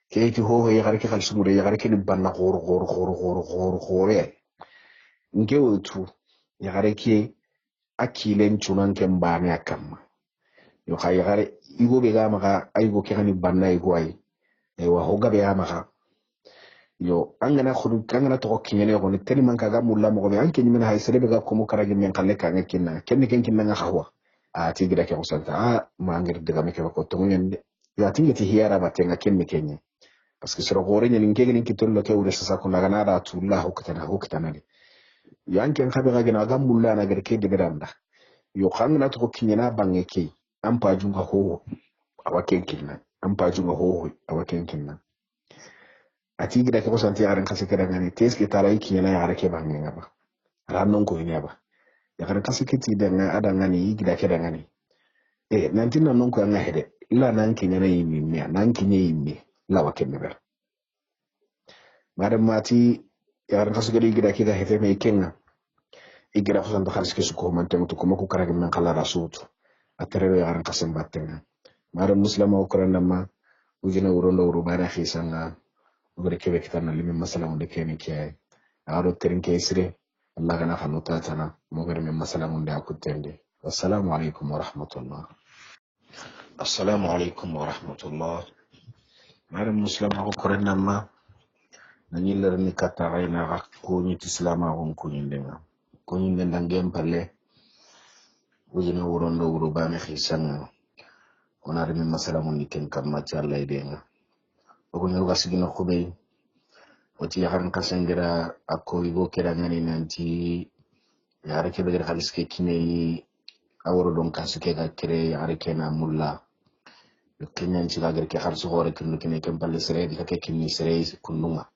كيتي هو يغاري كي خالص مودي يغاري كي نبان غور غور غور غور غور غور نكي وتو يغاري كي akilen chunan ken bane akam yo khay gare igo be ga maka aygo ke hani banna igo ay e wa hoga be maka yo angana khudu kangana to kinyene ko ni teli man kaga mulla mo be anke nyimena hay sere be ga ko mo karage men kalle ka ngakinna ken ken kinna nga khwa a ti gira ke usanta a ma ngir diga me ke ko to ngende ya tinga ti hiyara batenga ken me kenye parce que sero gore nyani ngege ni kitollo ke ure sasa ko naga nada tulla hokatana ni yo anke khabe ga gina ga mulla na gar ke de beranda yo khangna to kinyena bangeke ampa junga ho awaken kinna ampa junga ho awaken kinna ati gida ke kosanti yaran kase kada ngani teske tarai kinyena yara ke bangenga ba rannon ko ina ba ya kan kase kiti da nga ada ngani gida ke da ngani nanti nan ko nga hede illa nan kinyena yimi miya nan kinye yimi la waken ne ber madam mati yaran kase gida ke da hede me kenga igira kosanti khalske su ko man tamutu ko mako karage men khala rasutu atere yaran kase mbattenga madam muslima ko randa ma ujina urondo urubana khisanga ugre kebe kitana limi masala munde kene kiyaye aro terin kesire Allah gana hanuta tana mogere min masala munde akutende assalamu alaikum wa rahmatullah assalamu alaikum wa rahmatullah maram muslim ko korenna ma nani lerni kata ayna ga ko ni islama on ko nyindenga ko nyinde ndangem palle ujina urondo urubana khisanga onare min masala munde ken kamma ci Allah idenga ko nyoga sigina khubey wati yaran kasangira ako igo kera ngani nanti yare ke beger khalis ke kine awro don kasike ga kere yare ke na mulla kenyan ci lagar ke kharsu gore kinu kine kem palle sere di ke kini sere kununga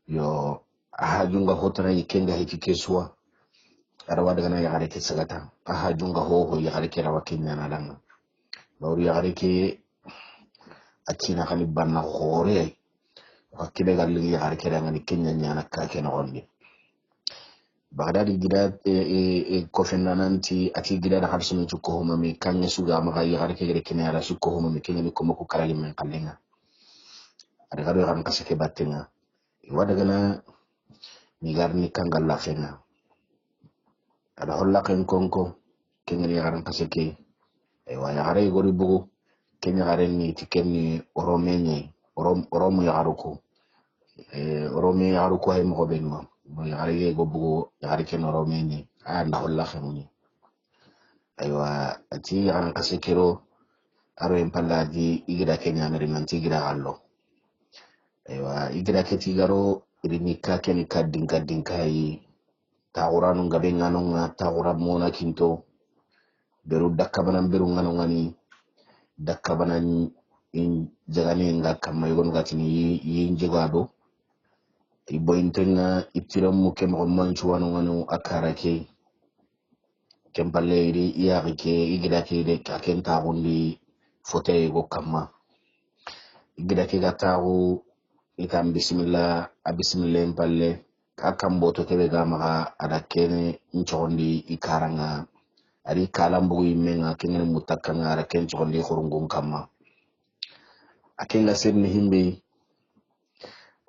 yo ahajunga hotara yikenga hiki keswa arawa daga na yare ke sagata ahajunga ho yare ke rawa kenya na langa bawri yare ke akina khali banna gore wakile galli yare ke ngani kenya nyana ka ke na gondi bagdadi gida ko fenna nanti ati gida da harsu min ko homa mi kanya suga ma gayi har ke gere kina ala su ko homa mi kenya ni ko mako karali men kallenga ada gado ran kasake battenga wada gana ni garni kangal la fenga ada holla ken konko kenya ni ran kasake wa ya gare gori bugu kenya gare ni tikenni oromenye oromo ya garuko oromi ya garuko ay mo benwa mo ya gare go bugu ya gare ken oromenye anda holla khemuni aywa ati ran kasekero aro empalaji igira kenya na rimanti igira gallo aywa igira keti garo rinika keni kaddin kai tawuranu ngabe ngano nga tawura mona kinto beru dakkabanan beru ngano ngani dakkabanan in jagane nga kamay gon gatini yi njegado ibo intenga itiram mu kemo manchu wano ngano akarake kempalle iri iyaki ke igira ke de kaken tagundi fote go kamma igira ke gatagu ikam bismillah abismillah palle akam boto kebe gama ada kene nchondi ikaranga ari kalambu imenga kengene mutakanga ara ken chondi khurungun kamma akenga sirni himbe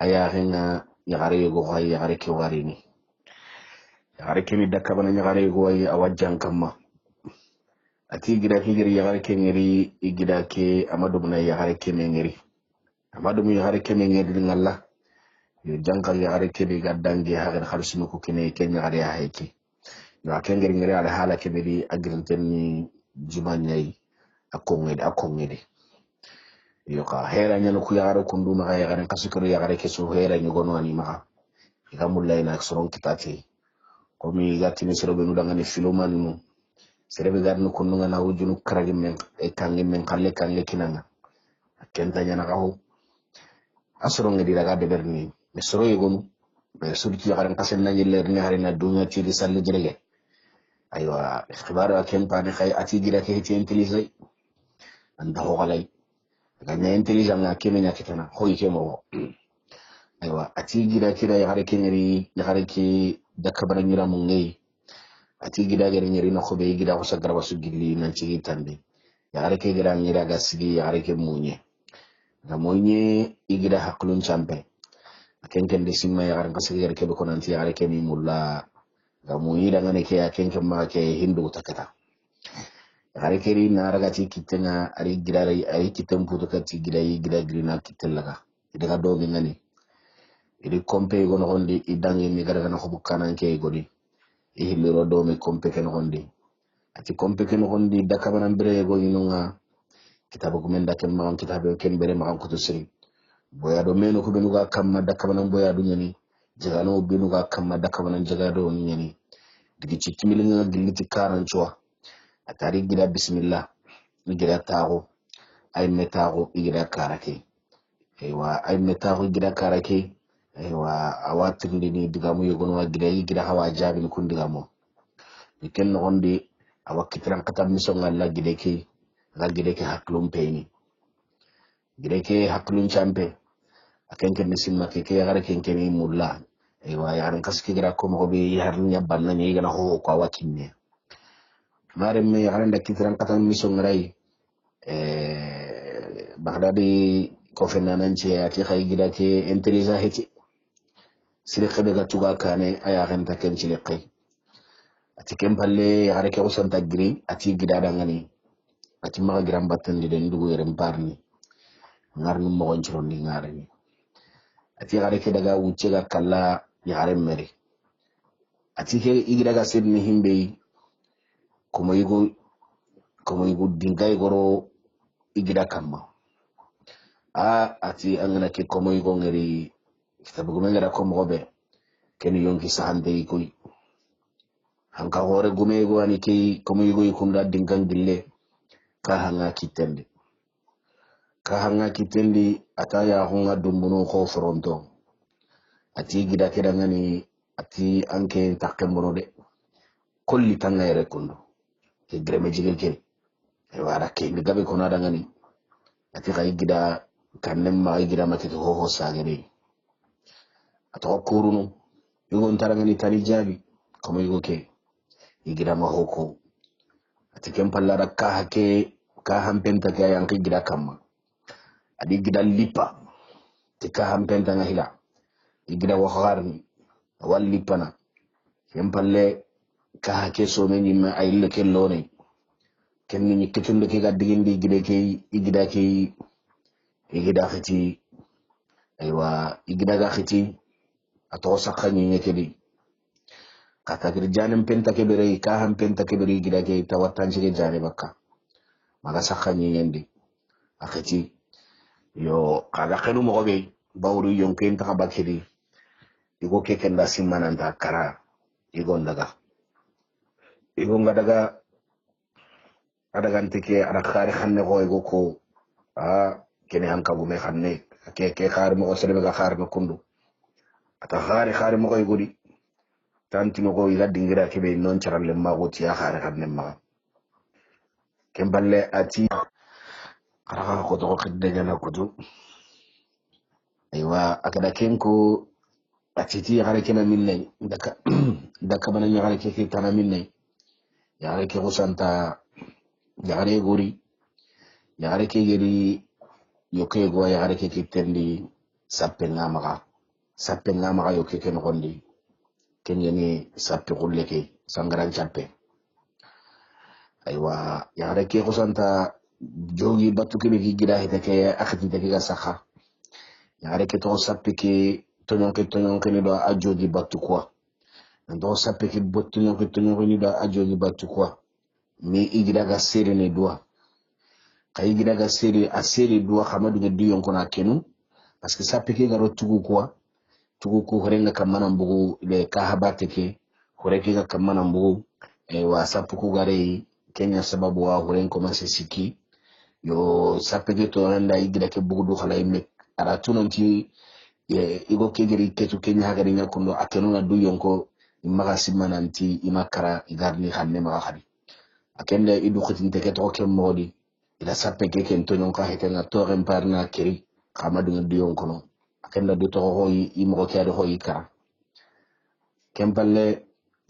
aya henga yagare go hay yagare ke warini yagare kemi dakabana yagare go ay awajjan kamma ati gida higiri yagare ke ngiri igida ke amadu na yagare ke ngiri amadu mi yagare ke ngiri ngalla yo jankal yagare ke bi gaddange hagar khalsunu ko kene ken yagare ha heke yo akengiri ngiri ala hala ke bi agrintenni jumanyai akongede yo ka hera nyano ku yagare kundu ma yagare kasukuru yagare ke so hera nyugono ani ma igamulla ina soron kitati ko mi gatini sero be nudanga ni filoman mu serebe garnu kunnu ngana wujunu karagi men e kangi men kalle kinanga kenta nyana kaho asoro ngedi daga de berni me soro yegonu be surti yagare kasen na yiller ni harina dunya ti di salle jirege aywa ikhbaru akem pani khay ati gira ke ti intelligence anda ho galay ganya intelligence na kemenya kitana ho ikemo aywa ati gira kira yagare keneri yagare ki dakabara nyira mungay ati gira gere nyeri no khobe gira ko sagra wasu gilli nan ci tande yagare ke gira nyira gasigi yagare ke munye ga moñe igida haklun champe akenken de simma ya garan kasir ke be konanti ya ke mi mulla ga moyi da ngane ke akenken ma ke hindu takata gare keri na ragati kitenga ari gidare ari kitem puto kati gidai gida grina kitelaga idaga do mi ngani idi kompe go no gondi idangi mi gara na hobu kanan ke godi e hilliro do mi kompe ken gondi ati kompe ken gondi dakabana bere go yinunga kitabu kumenda ken ma kitabu ken bere ma ko to siri boya do meno ko benuga kamma dakabana boya do nyani jagano benuga kamma dakabana jagado nyani digi cikimilinga gilliti karan chwa atari gida bismillah gida tago ay metago gida karake aywa ay metago gida karake aywa awatindi ni digamu yogono wa gida hawa jabi kun digamo ken no ondi awakitran kata mission ngalla gide ke haklum peni gide ke haklum champe akenke misimma ke yagare kenke ni mulla aywa yaran kaski gira ko mo be yarnya banna ni gana ho ko awakinne mare me yaran da kitran kata mission ngai bagdadi ko fenanan ce ati khay gida ke intelligent heti sirikhe daga tuga kane aya kan ta ken sirikhe ati kem palle yare ke usanta giri ati gida dangani ati maga giram batten di den dugu yere barni ngarni mo gonchron di ngarni ati yare ke daga wuce ga kala yare mere ati ke igida ga sidni himbe kuma yugo dingay goro igida kamma ati angana ke komo yugo ngeri kitabu gumengera ko mobe ken yonki sahande koy hanka hore gume go ani ke komo yugo yikunda dingan gille ka hanga kitendi ataya hunga dumbuno ko fronto ati gida kida ngani ati anke takembono de kolli tanga yere kundo ke greme jigel ke e wara ke gabe ko nada ngani ati kay gida kanem ma gida makete ho sagere ato kurunu yugo ntarangani tani jabi komo yugo ke igida ma hoko ati kem pallara ka hampenta ke yanki gida kamma adi gida lipa te ka hampenta nga hila igida wakharni wal lipana kem palle ka hake so meni ma ayille ke lone ken ni ketunde ke ga digindi igida khiti aywa igida ga khiti ato sakani nyekedi kata girjanem penta ke bere ka ham penta ke bere gida ke tawatan jige jare bakka maga sakani yendi akhiti yo kaga khenu mo be bawru yonken ta bakedi igo ke kenda simmananta kara igo ngadaga adagantike ada khari khanne go igo ko kene hanka gume khanne ke khari mo selebe ga khari no kundu ata khari mo go igodi tanti mo go iga dingira ke be non charalle mago ti ya khari khanne ma kemballe ati kara ko to khidde jana kutu aywa akada kenko atiti yagare kena minne daka bana yagare ke tana minne yagare ke usanta yagare gori yagare ke geri yoke go yagare ke tendi sappe ngamaga yoke ke no gondi kenyeni sappe gulle ke sangaran chappe aywa yagare ke usanta jogi battu ke bi gida hita ke akhati ke ga sakha yagare ke to sappe ke tonyon ke ni do ajogi battu quoi ndo sappe ke tonyon ke ni do ajogi battu quoi mi igida ga sere ne doa kay igida ga sere a sere doa xamadu ngi diyon ko na kenu parce que sappe ke garo tugu ko horenga kamana mbugu le ka habate ke horeke ga kamana mbugu wa sappe ko gare kenya sababu wa horen ko man siki yo sappe ke to anda igida ke bugu do khala imme ara tunanti igo kegeri ketu kenya hagari nyakundo akenu na duyon ko imaga simananti imakara igarni xanne ma khadi akende idu khitinte ke to ke modi ila sappe ke ken to nyon ka heten to remparna keri xamadu ngi diyon kono akenda du to ho yi mo ke ado ho yi kara kempalle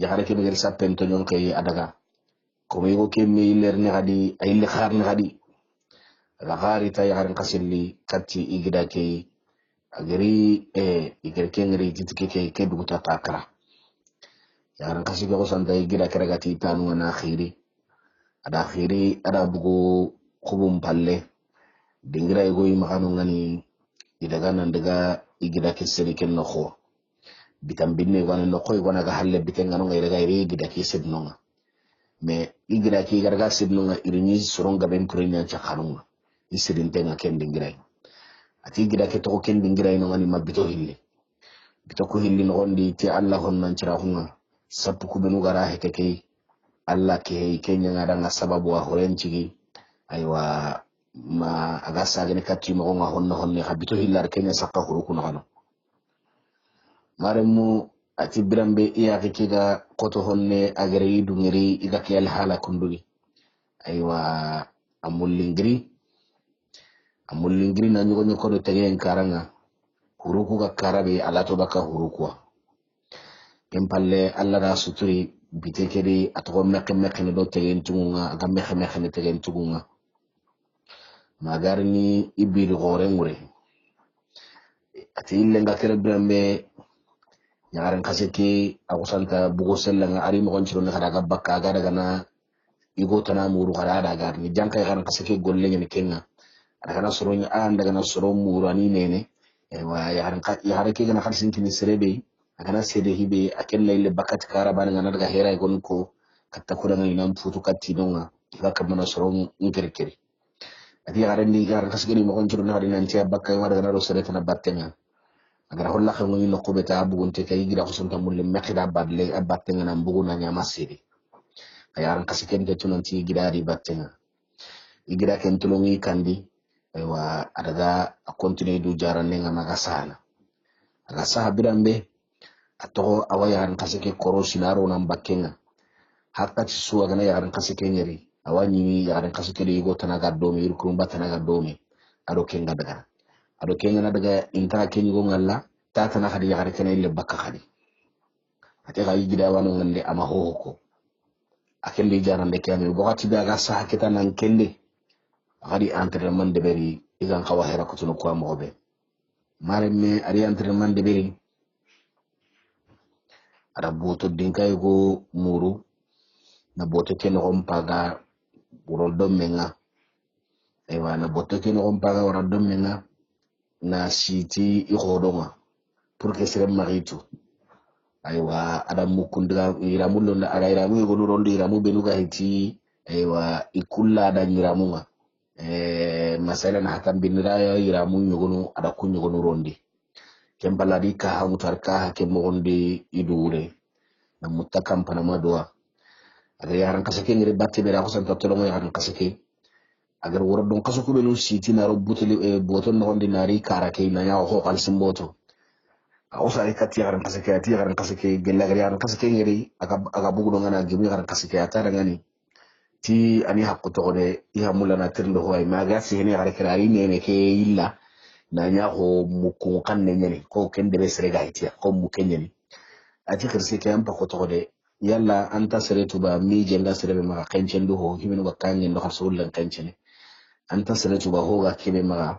ya hare ke be sappe to nyon ke adaga ko mi go ke mi ler ni hadi ay le khar ni hadi aga gari ta yagarin kasilli katti igida ke agari igir kengri titike ke duguta takara yagarin kasige ko santa igida keraga ti tanu na khiri ada bugu kubum palle dingira ego imaganu ngani idaga nan daga igida ke seri ken no kho bitam binne gwana no koy gwana ga halle bitenga no ngai daga iri igida ke sednonga me igida ke garga sednonga irini soronga ben kurenya chakanunga isirin tenga ken dingira ati igida ke to ken dingira no ngani mabito hille bito ko hilli no gondi ti Allah hon nan cira hunga sappu ku benu gara heke ke Allah ke kenya ngada sababu wa horencigi aywa ma aga sagene katti mo nga honne habito hillar kenya sakka huruku no kano maremu ati birambe iya kiga koto honne agere yidu ngiri iga ke hala kundugi aywa amullingiri na nyugo nyuko do tegen karanga huruku ga karabe alato baka hurukwa kempalle alla da suturi bitekeri atoko mekke do tegen tunga aga mekke tegen tunga magarni ibiri gore ngure ati illenga kere birambe nyaren kaseke akusanta bugo selanga ari mo gonchiro ne kada bakka aga daga na igo tana muru kada daga ni janka yaran kaseke golle ni kenga daga na soro nya daga na soro muru ani nene wa yaran ke gana kalsin kini serebe daga na sede hibe akella ile bakati kara bana ngana daga hera gon ko katta kuranga ina mfutu katti donga baka mana soro ngirkiri ati yaran ni yaran kaseke ni mo gonchiro ne kada nanti bakka wa daga na ro sere tana battenga agar holla ko ngi nokko beta bugunte kay gira ko sonta mulle mekida badle abattenga na mbuguna nya masiri ayaran kasiken de tunanti gira di battenga igira ken tulungi kandi wa adaga a continue du jarane nga magasana aga saha birambe ato awayaran kasike koro sinaro nan bakkenga hakka ci suwa gana yaran kasike ngeri awani yaran kasike de go tanaga domi yurkum batanaga domi ado kenga daga inta kenyi go ngalla tata na hadi yagare kene ile bakka hadi ate ga yigida wano ngande ama hohoko akelle jarande kene bokati daga sa hakita nan kelle hadi entraînement de beri igan kawa hera ko tuno ko amobe maremme ari entraînement de beri ada boto dinkay go muru na boto ken rompaga burol domenga ewa na boto ken rompaga wara domenga na siti ihodonga pour que sere maritu aywa ada mukundira iramulo nda ara iramu go nurondo iramu benuga hiti aywa ikulla ada nyiramunga masala na hatam binira iramu nyugonu ada kunyugonu rondi kembaladi ka hamutar ka kemondi idure na mutakam pana madwa aga yaran kasake ngire batte be ra ko santa tolongo yaran kasake agar woro don kasuko benu siti na robuteli boton no gondi nari karake na ya ho kal simboto awsa ikati yaran kasake gella gari yaran kasake ngiri aga bugu don ngana gibi yaran kasake atara ngani ti ani hakko to de iha mulana tirndo hoy maga sihene yaran kirari nene ke illa na nya ho mukun kanne nyene ko kende be sere gaitiya ko mukenyeni ati kirse ke ampa ko to de yalla anta sere tuba mi jenda sere be maga kanchen do ho himeno bakkange ndo hasullan kanchen anta sere tuba ho ga kebe maga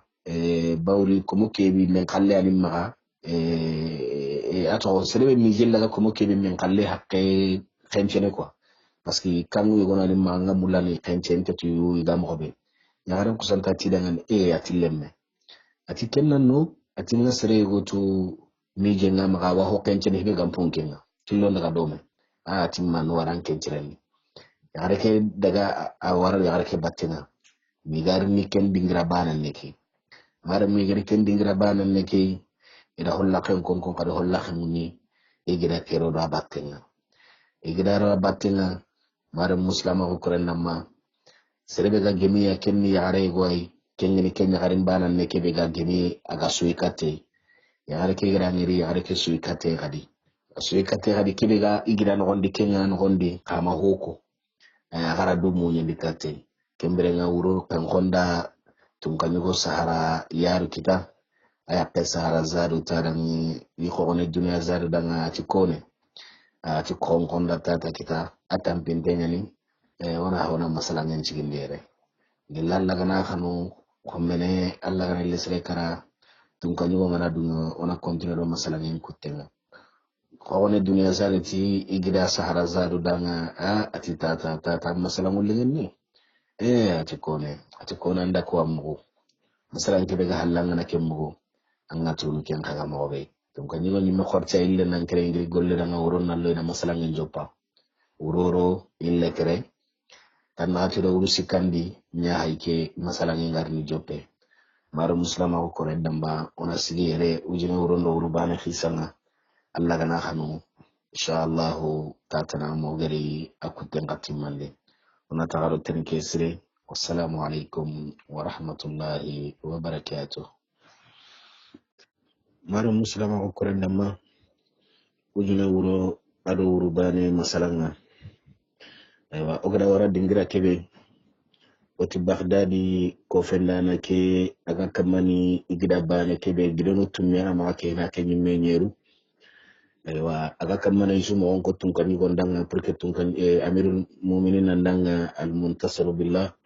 bawri ko mukebi men kalle ani maga ato serebe mi jella ko mo kebe min kalle hakke xencene quoi parce que kangu yegona ni manga mulani xencene to yu gam xobe ñaram ko santa ti dangan atilemme ati kennan no ati nga sere go to mi jenga maga wa ho xencene be gam ponkenga tillo daga dome ati man waran xencene yare ke daga a wara yare ke battina mi gar ni ken dingra banan neki mara mi gar ken dingra banan neki ida holla ken kon kada holla khmuni igida kero da battenga igida ra battenga mara muslima ko koren namma serebe ga gemi ya kenni yare goy kenni kenya garin banan ne kebe ga gemi aga suikate yare ke gira ngiri yare ke suikate gadi kebe ga igida no gondi kenya no gondi kama hoko agara do mo nyendi kate kembere nga wuro kan honda tunkanyo sahara yaru kita aya pesa harazaru tarani yikone dunia zaru danga chikone chikon konda tata kita atampintenya ni wana masala nyen chigindere gilalla kana khanu kommene alla gana lesre kara tun kanyo ngana dunyo ona continue do masala ngin kutenga khawone dunya zalati igida sahara zadu danga ati ta masala ngulingen ni ati kone anda ko amugo masala ngebe ga halanga na kemmugo anga tulu ken kaga mobe tun kanyo ni me khorcha ille nan kere ngiri golle danga woron nallo ina masala ngin joppa uroro ille kere tanati do urusi kandi nya haike masala ngin garni joppe maro muslima ko kore damba ona sigi yere ujine urondo urubane khisanga alla gana khanu inshallah tatana mo gari akuten qatimande ona tagaro tenke sire wassalamu alaikum wa rahmatullahi wa barakatuh maro muslima ko kore damba ujine uro ado urubane masalanga aywa ogada wara dingira kebe oti baghdadi ko fendana ke aga kamani igida bane kebe gidono tumya ma ke na ke nyimme nyeru aywa aga kamana isuma onko tunkani gondanga porque tunkan amirul mu'minin nandanga al muntasir billah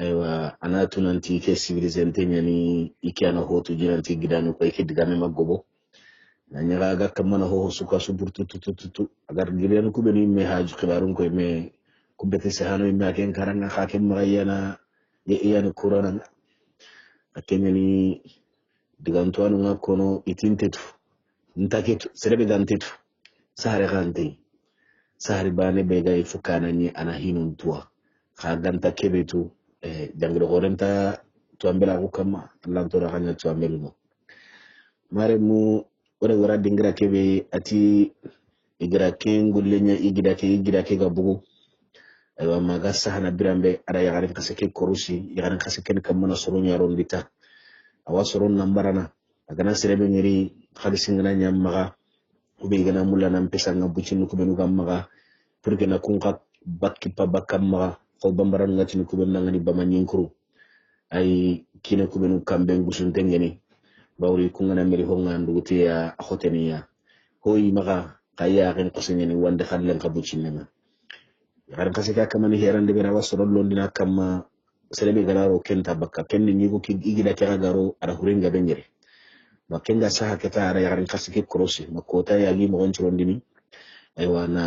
aywa ana tunanti ke civilisente nyani ikiana hotu jinanti gidanu ko ke digame magobo nanya aga kamana ho suka suburtu tututu agar gidan ku beni me haju khibarun ko me kumbete sehano me aken karanga khakem magayana yana kurana akenyani digantuanu ngakono itintetu ntaketu serebe gantetu sahare gante sahare bane bega ifukana ni ana hinun tua khaganta kebetu jangiro gorenta tuambela kukama Allah tora hanya tuambelu mare mu ora dingira kebe ati igira kengullenya igida ke gabugu aywa maga sahana birambe ada yagarin kasake korusi yagarin kasake kamana soronya rondita awa soron nambarana agana serebe ngiri khalisingana nyammaga ube gana mulana mpesa ngabuchinu kubenu gammaga purke na kunka bakki pa bakammaga ko bambaran ngati kubenu ngani bamanyinkuru ay kine kubenu kambe ngusuntengeni bawri kungana meri honga nduguti ya hoteniya hoyi maga kaya ken kosenyeni wande khallen kabuchinna yaran kasika kamani herande bera wasoro londina kama selebe galaro kenta bakka kenni nyigo ki igida kera garo ara huringa bengere makenga saha keta ara yaran kasike krosi makota yagi mo onchirondini aywa na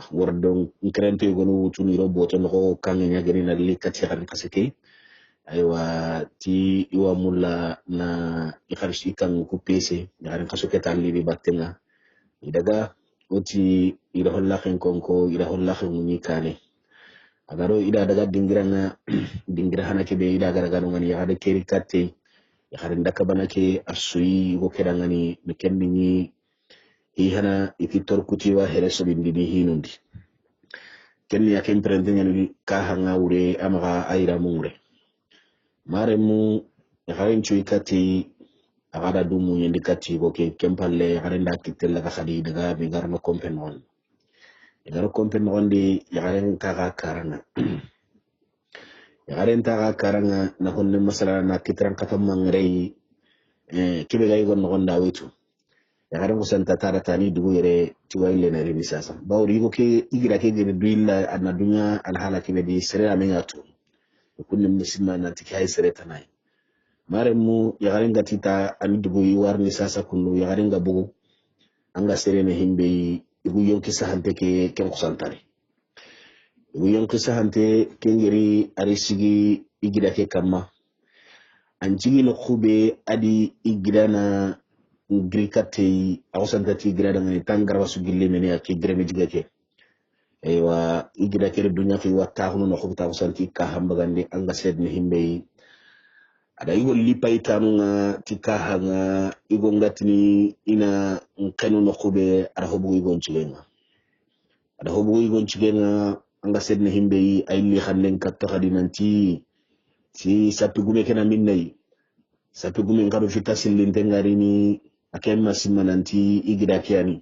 wordon krente gonu tuni roboto no kangenya gari na likati yaran kasike aywa ti iwa mulla na ikharshi kan ku pese yaran kasuke talli bi battenga idaga oti ida hollaken konko ida hollaken muni kane agaro ida daga dingira hanake be ida gara gano ngani ya keri katte ya harin daka banake asuyi go keda ngani be kenni ni hana ikitor kutiwa hereso bindidi hinundi kenni ya kemprende ngani ka hanga ure amaga aira mure maremu ya harin cuy katti agada dumu yendi katti go ke kempalle ya harin da kitella ka khadi daga be garno kompenon igaro kompenon di ya harin kaga karanga yaren ta karanga na honne masala na kitran katam mangrei kibe gay gon gonda wetu yaren ko santa tara tani dugu yere tiwaile na rini sasa bawri ko ke igira ke gere duilla adna dunya al hala kibe di sere amengatu kunne muslima na tikai sere tanai mare mu yaren gatita ami dugu warni sasa kunu yaren ga bugu anga sere ne himbe igu yonki sahante ke ken ko santare wiyon kisa hante kengeri arisigi igida ke kama anjigi no khube adi igida na grikate awsanta ti igida ngani tangar wasu gille meni ak igida me jigake aywa igida ke dunya fi watta hono no khubta awsanti ka hambagande anga sed ni himbe ada igo lipaitanu nga tika hanga igo ngatini ina kanu no khube ara hobu igo nchilenga ada hobu igo nchilenga anga sedne himbe yi ay li xalen kat taxadi nanti si sapi gume kena minnay sapi gume ngaro fitasil linte ngari ni akem masima nanti igida kiani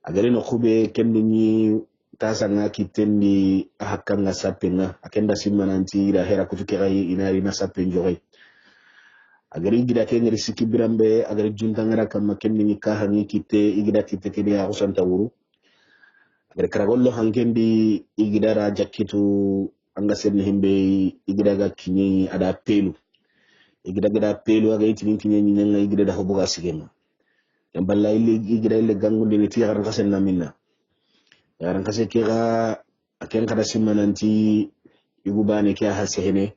agari no khube kenni ni tasa nga kitendi hakka nga sapi nga akenda simma nanti ida hera ku fikira inari na sapi njoy agari igida ke ngari sikibirambe agari junta ngara kam kenni ni ka hangi kite igida kite kedi usanta wuru berkaragollo hankendi igidara jakkitu anga sedne himbe igidaga kinyi ada pelu igida pelu aga itini kinyi nyanga igida da hobuga sigema yamballa igida ile gangunde ni tiyaran kasen na minna yaran kase kira aken kada simmananti igubane kya hasehene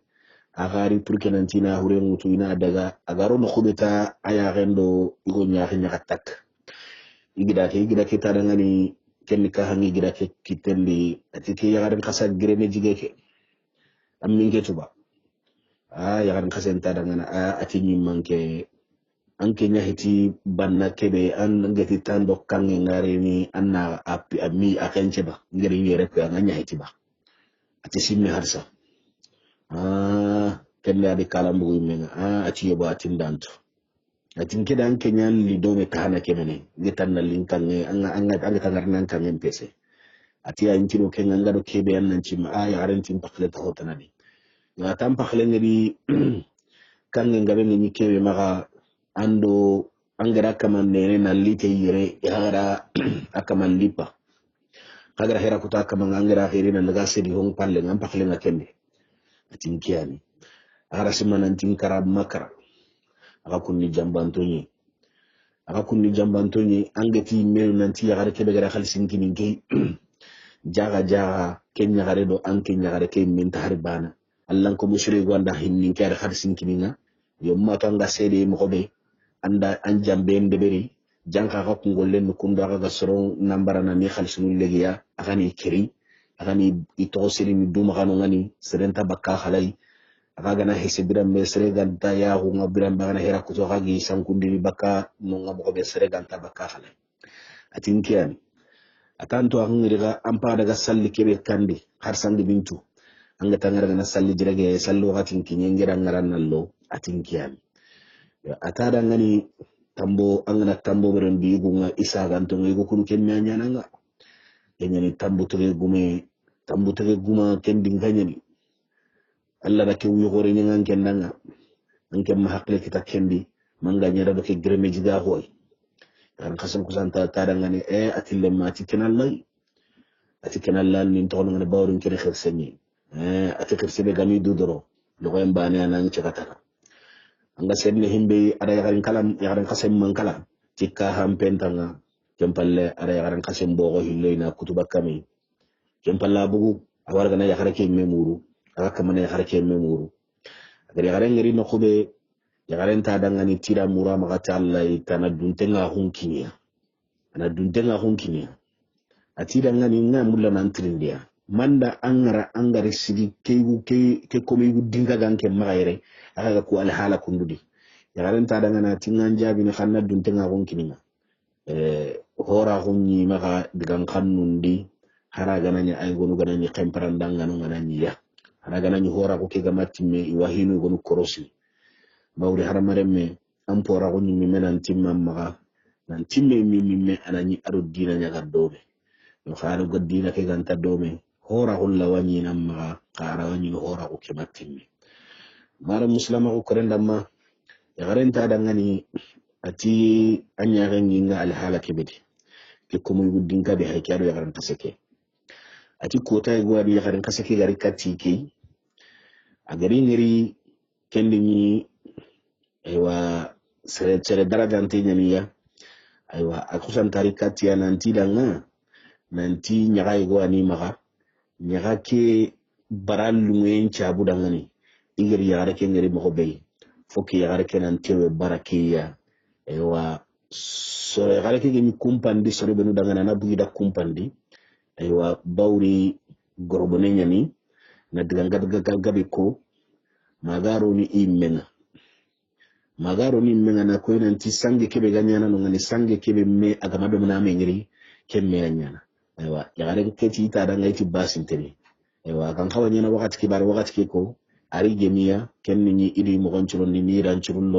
agari turke nanti na hure mutu ina daga agaro no khubeta aya rendo igo nyaari nyakatak igida ke tadangani kenni ka hangi igida ke kitelli atike yagaran kasa grene jigeke amminge tuba yagaran kasa tadangana atinyi manke anke nyahiti banna kebe an ngati tando kange ngare ni anna api ami akenche ba ngari yere ko nganya hiti ba ati simme harsa kelle adi kala mbugu menga ati yobo atindanto atin keda anke nyan li do me kana kemene ngetan na linkange anga tangarnan kangen pese ati ya intino kenga ngado kebe annan chima ya arentin pakle ta hotanani ya tam pakle ngedi kange ngabe ni kebe maka ando angara kaman nene na lite yire yara akaman lipa kagara hera kuta kaman angara heri na naga sedi hong palle ngam pakle ngakende atinkiani ara simana antin karab makara aka kunni jambantonyi angati menu nanti yagare kebe gara khalsin kinin ke jaga kenya gare do anke nyagare ke min tahribana allan ko mushri gonda hinnin kare khalsin kininga yomma tanga sedi mo be anda anjambe ndeberi janka ka kungolle no kunda ga soro nambara na mi khalsinu legiya akani kiri akani ito seli mi duma kanu ngani serenta bakka khalai aga na hese biram be sere ganta ya hu ngabiram bagana hera kuto hagi sankundi bakka no ngamo be sere ganta bakka khalai atinkiani atanto angiriga ampa daga salli kebe kandi har sangi bintu anga tangara na salli jirage sallo hatin kinyengira ngaran nallo atinkiani atada ngani tambo angana tambo berendi gunga isa ganto ngego kun kenya nyananga enyani tambo tege guma kendi nganyani alla da ke wuyo gore nyangan kendanga anke ma hakle kita kendi manga nyara do ke greme jiga hoy kan kasam kusanta tada ngani atille ma tikenallai atikenallal min to ngani bawrin kene khirsenni atikirsibe gami dudoro lo yamba ne anan chakataka anga sedne himbe ada yagarin kasem mankala tikka hampentanga kempalle ada yagarin kasem bogo hilloina kutuba kami kempalla bugu awarga na yagare ke memuru aka kamane yagare ke memuru agar yagaren ngiri no khube yagaren ta dangani tira mura magata Allah itana duntenga hunkinya ana duntenga hunkinya atira ngani ngamulla nan trindia manda angari sigi ke komi dinga ganke magayre aga ko alhala kundudi yagaren ta daga na tingan jabi ni khanna duntenga gonkininga hora gonyi maka digan kannundi hara gananya ay gonu gananya kemparandanga no gananya ya hara gananya hora ko ke gamatimme wahinu gonu korosi mawri haramaremme ampora gonyi menan timma maka nan timme mimme anani adu dina nyaga dobe no khaalu goddina ke ganta dobe hora hulla wanyi namma qara wanyi hora ko ke matimme mara muslima ko korenda ma yagarenta dangani ati anya ganginga alhala kebedi ke komo yudin ka be haykaro yagarenta seke ati kota e gwadi yagaren kaseke gari katiki agari ngiri kendini aywa sere darajante nyaniya aywa akusan tarikati ya nanti danga nanti nyaga e gwani maga nyaga ke baralu nguen chabu dangani ingiri yagare ke ngiri mo be foki yagare ke nantewe barakiya aywa so yagare ke ni kumpandi sore benu dangana na buida kumpandi aywa bawri gorobone nyani na diga gabe ko magaro ni imenga na ko nanti sange kebe ganyana no ngani sange kebe me agamado na mengiri kemme anyana aywa yagare ke ti ta danga iti basinteni aywa kan kawanya na wakati kibar wakati kiko ari gemiya kenni ni idi mo gonchron ni ranchurun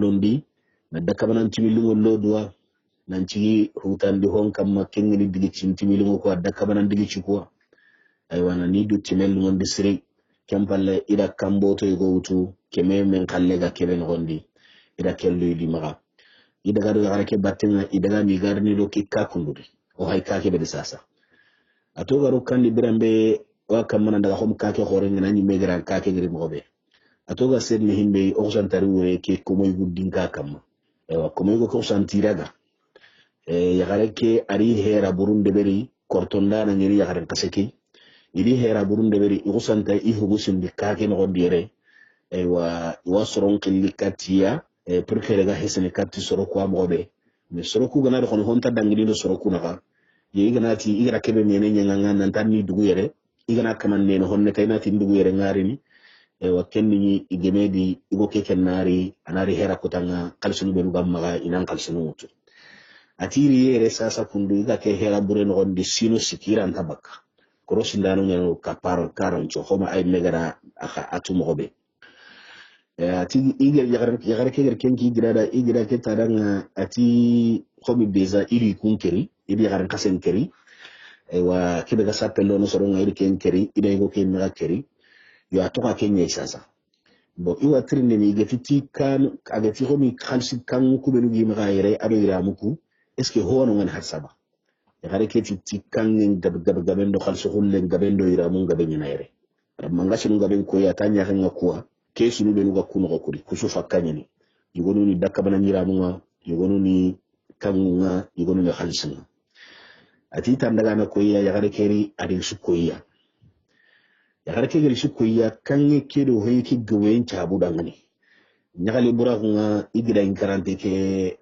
londi na dakabanan timilungo lodwa nanci hutandi hon kamma kengini digi cintimilungo ko dakabanan digi chikuwa aywa na ni du timel ngondi sire kempalle ida kamboto yego wutu keme men kallega kebe ngondi ida kellu idi maga ida gado yagara ke battenga ida ga mi garni do kikka kundudi o hay ka kebe sasa ato garo kandi birambe wa kamana daga hom kake hore ngana ni megara kake gari mobe atoga sen ni himbe o santari wore ke komoy guddin ka kamma wa komoy ko santiraga ya gareke ari hera burunde beri kortonda na nyiri ya garen kaseki iri hera burunde beri o santa i hugusin di kake no dire wa soron killi katiya pour que les gars hesene katti soro ko mobe mais soro ku gana ko honta dangini do soro ku naka ye igana ti igra kebe mene nyanga nan tan ni dugu yere igana kaman ne no honne kayna ti dugu yere ngari ni wa kenni ni igemedi igo keke nari anari hera kutanga kalsunu benu gamma inan kalsunu mutu atiri yere sasa kundu iga ke hera bure no gondi sino sikira antabaka korosi ndanu ngeno kaparo karon cho homa ay megara aka atu mobe ati iger yagar keger kenki igrada igra ke tadanga ati khomi beza iri kunkeri ibi yagar kasen keri wa kebe ga sapelo no soro ngiri ken keri ida igo ke mega keri yo atoka kenya isasa bo iwa trinde ni gefiti kan agati khomi khalsi kan ku benu gi mega yere ado ira muku est ce que hono ngan hasaba yagar ke ti kan ngin gabendo khalsi hulle gabendo ira mun gabenya yere manga sinu gaben ko ya tanya kan kuwa kesu ni benuga kuno kuri kusufa kanyani yugonu ni dakabana nyiramunga yugonu ni kangunga yugonu ni khalsinga ati tandaga na koya ya gare keri adin su koya ya gare keri su koya kange kedo hoyiki gwen chabu dangani nyagali burakunga igida inkarante ke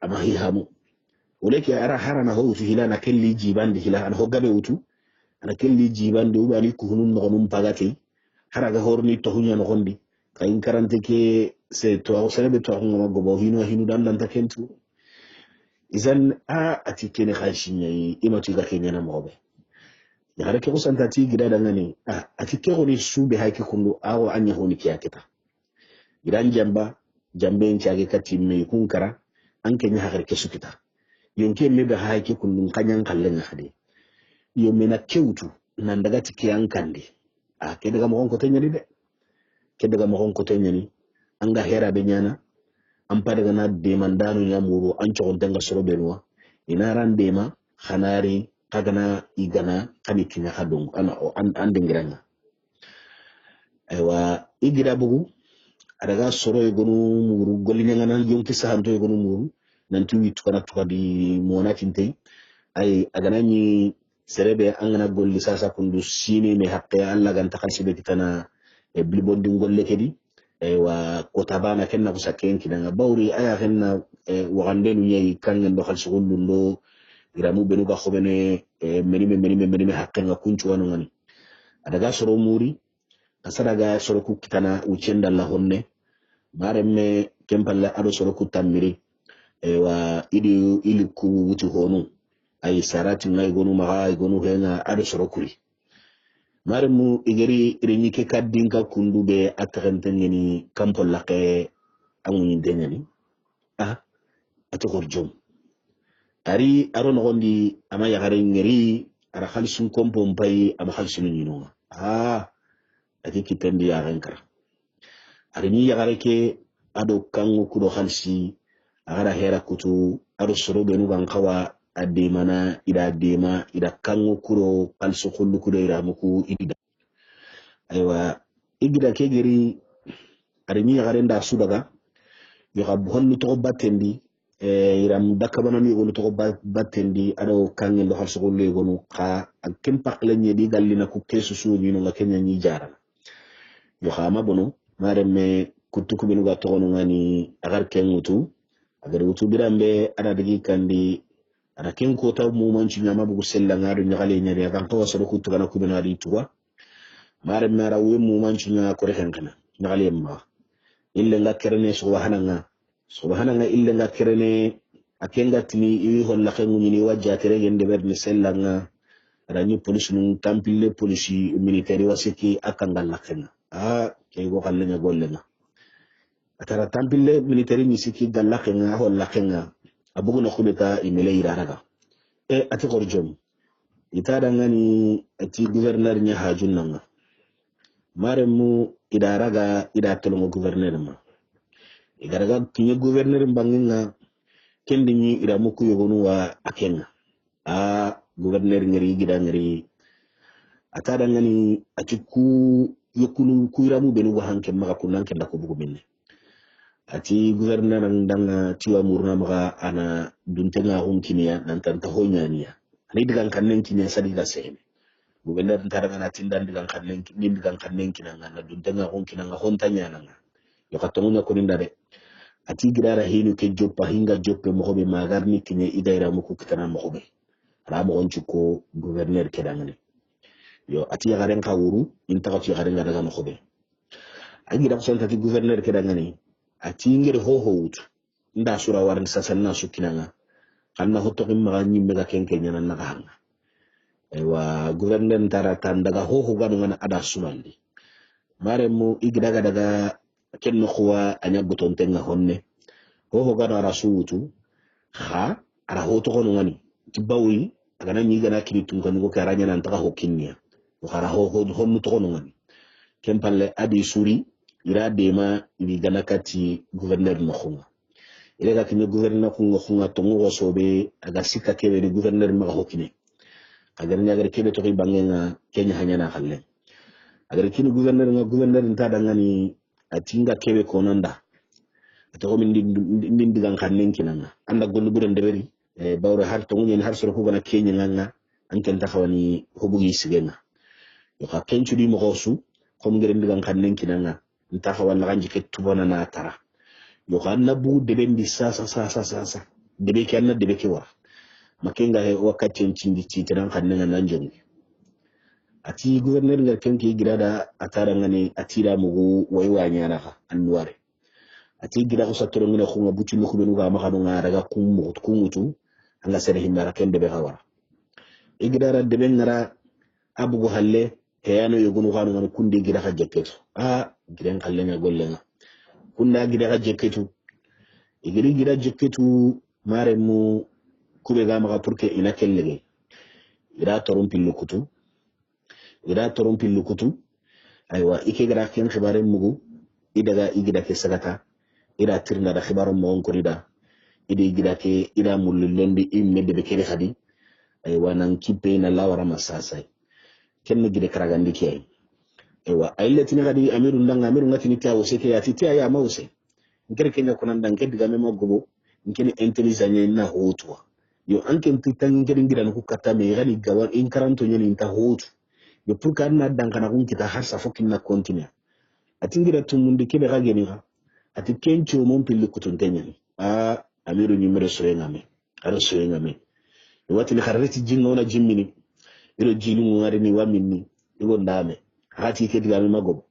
amahi hamu uleki ara harana ho utu hilana kelli jibandi hilana ho gabe utu ana kelli jibandi ubali kuhunun nogonum pagati haraga horni tohunya nogondi kain karante ke se to awsane to ngoma gobo hinu dan takentu izan ati kene khashinya imatu ga kenya na mobe ya harake kusanta ti gida dangane ati ke goni sube haki kundu awo anya honi kiyakita gidan jambe nchage kati me kunkara an kenya harake sukita yonke mebe haki kundu kanyan kallen hade yo mena kewtu nan daga tike an kande ke daga mo ko tenyani de ke daga mo ko tenyani anga hera be nyana an daga na de mandanu ya muru an ci gonta soro benwa ina ran de ma khanari kagana igana kani kinya hadong an dingiranga aywa igira bugu adaga soro yegonu muru gollinya ngana yonki sahanto yegonu muru nanti witu kana tukadi mona tinte ay agana ni serebe angana golli sasa kundu sine me hakke alla ganta khalsibe kitana blibondi golle kedi wa kotabana kenna kusaken kidanga bawri aya kenna wagandelu nyai kangen do khalsugullu ndo iramu benu ga khobene menime hakke nga kunchu wanu ngani adaga soro muri asadaga soro ku kitana uchenda la honne maremme kempalla ado soro ku tamiri wa ili ku wuti honu ay sarati ngay gonu maga gonu henga ado soro kuri maremu igeri irenike kaddinka kundube atakantengeni kampo lake amunyi denyani atokor ari aro nogondi ama yagare ngeri ara khalisun kompo mpai ama khalisun nyinonga ati kitendi ya renkara ari ni yagare ke ado kangu kudo khalsi agara hera kutu ado soro benu gankawa ademana ida kangu kuro kalso kullu kudo ira muku ida aywa igida kegeri arimi yagarenda sudaga yo habonni to batendi iram dakabana ni gonu to batendi ado kangen do halso kullu gonu ka akem pakle ni di gallina ku kesu suñu no kenya ni jarana yo xama bono mareme kutuku binu ga to ngani agar kengutu agar wutu birambe ada digi kandi ada ken ko taw mu manci nyama bugu sella ngado nyagale nyari kan to wasoro kutu kana kubina di tuwa mare mara wi mu manci nya ko reken kana nyagale ma illa nga kerene subhananga illa nga kerene akenga tini iwi holla kengu ni wajja tere gende berni sella nga ada ni police nun tampille police militaire wasiki akanga lakena ke go kalle nya golle na atara tampille militaire ni siki galakena holla kenga abugu na kubeta imele iraraga ati korjom itada ngani ati gouverneur nya hajun nanga maremu idaraga ida tolongo gouverneur ma igaraga kinye gouverneur mbanginga kendi ni ida muku yogonu wa akenga gouverneur ngari gida ngari atada ngani atiku yokunu kuiramu benu wa hanke maga kunanke ndako bugu minne ati gouverneur ndanga tiwa murna maga ana duntenga hunkiniya nantanta honyaniya ani digan kannen kinya sadiga sene gouverneur ntaranga na tindan digan kannen kinanga na duntenga hunkinanga hontanya nanga yokatongunya kuninda de ati girara hinu ke joppa hinga joppe mogobe magarni kinye idaira muku kitana mogobe ala mo onchuko gouverneur kedangani yo ati yagaren ka wuru inta ko yagaren ga daga mogobe agira ko santa ti gouverneur kedangani ati ngere ho wutu nda sura warin sasanna sukinanga kanna hoto kimma nyimme ga kenkenya nan naga hanga wa gouverneur tara tan daga ho ganu ngana ada sunandi mare mo igira daga kenno khuwa anya buton tenga honne ho gano ara suutu ha ara hoto kono ngani tibawi agana nyi gana kiri tunkan go karanya nan taka hokinnya o khara honno to kono ngani kempalle adi suri ira dema ni gana kati gouverneur no khunga ile ga kini gouverneur ko khunga to ngo sobe aga sika kebe ni gouverneur ma hokine agar nya gar kebe to bangenga kenya hanya na khalle agar kini gouverneur nta dangani atinga kebe konanda to min din digan kannen kinanga anda gollu buren deberi bawre har to nyen har soro ko gana kenya nganga anken taxawani hobugi sigenga yo ka kencu di mo xosu kom ngere digan kannen kinanga ntaxawal la ganji ke tubona na tara yo ka nabu deben di sa debe ke anna debe ke war makenga he wakati encindi ci tan kannenga nanjongi ati gouverneur ngal kenki girada atara ngani atira mugu waywanya naka anware ati gira ko satoro ngina khunga buti no khubenu ga makano ngara ga kumutu anga sere himara kende be hawara igidara de ben ngara abugo halle heyano yogunu khanu ngana kundi gira ka jekketu giren kalle nga golle nga kunda gira ka jekketu igiri gira jekketu mare mu kube ga maka turke ina kellege ira toron pillukutu aywa ike gira ken khibare mugu idaga igida ke sagata ida tirna da khibaru mo ko rida idi gida ke ida mullondi imme de be kere khadi ay wanan kippe na lawara masasai kenno gida karagandi ke aywa aylati ni khadi amiru ngati ni tawo seke ya tiya ya mawse ngere kenya kunan dan ke diga me magobo ngene intelligence na hotwa yo anke mpitan ngere ngira no kata me gali gawar in karanto nyeni ta hotu yo pour kan na dan kana kun kita har sa fokin na continue atingira tumundi kebe gageni ha ati kencho mon pillu kutuntenya amiru nyimere soyengame wati ni kharati jinga ona jimmini iro jilu ngari ni wamini igo ndame hati ke diga magobo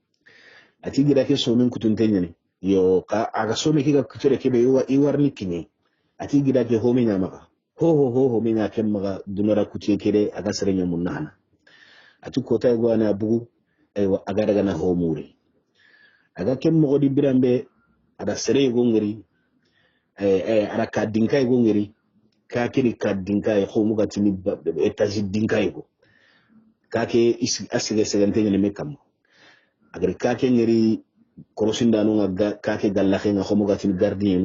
ati gira ke so men kutuntenya ni yo ka aga so me kiga kutere kebe iwarni kinyi ati gira ke ho me nyamaka ho me nya kemma dunara kutie kere aga serenya munana ati kota go ana bugu aywa aga daga na ho muri aga kemmo godi birambe ada sere go ngari ada kadinka go ngari ka kiri kadinka ko muga tini etaji dinka go ka ke asige segante ne mekam agar ka ke ngari korosinda no ga ka ke gallaxe nga ko muga tini gardien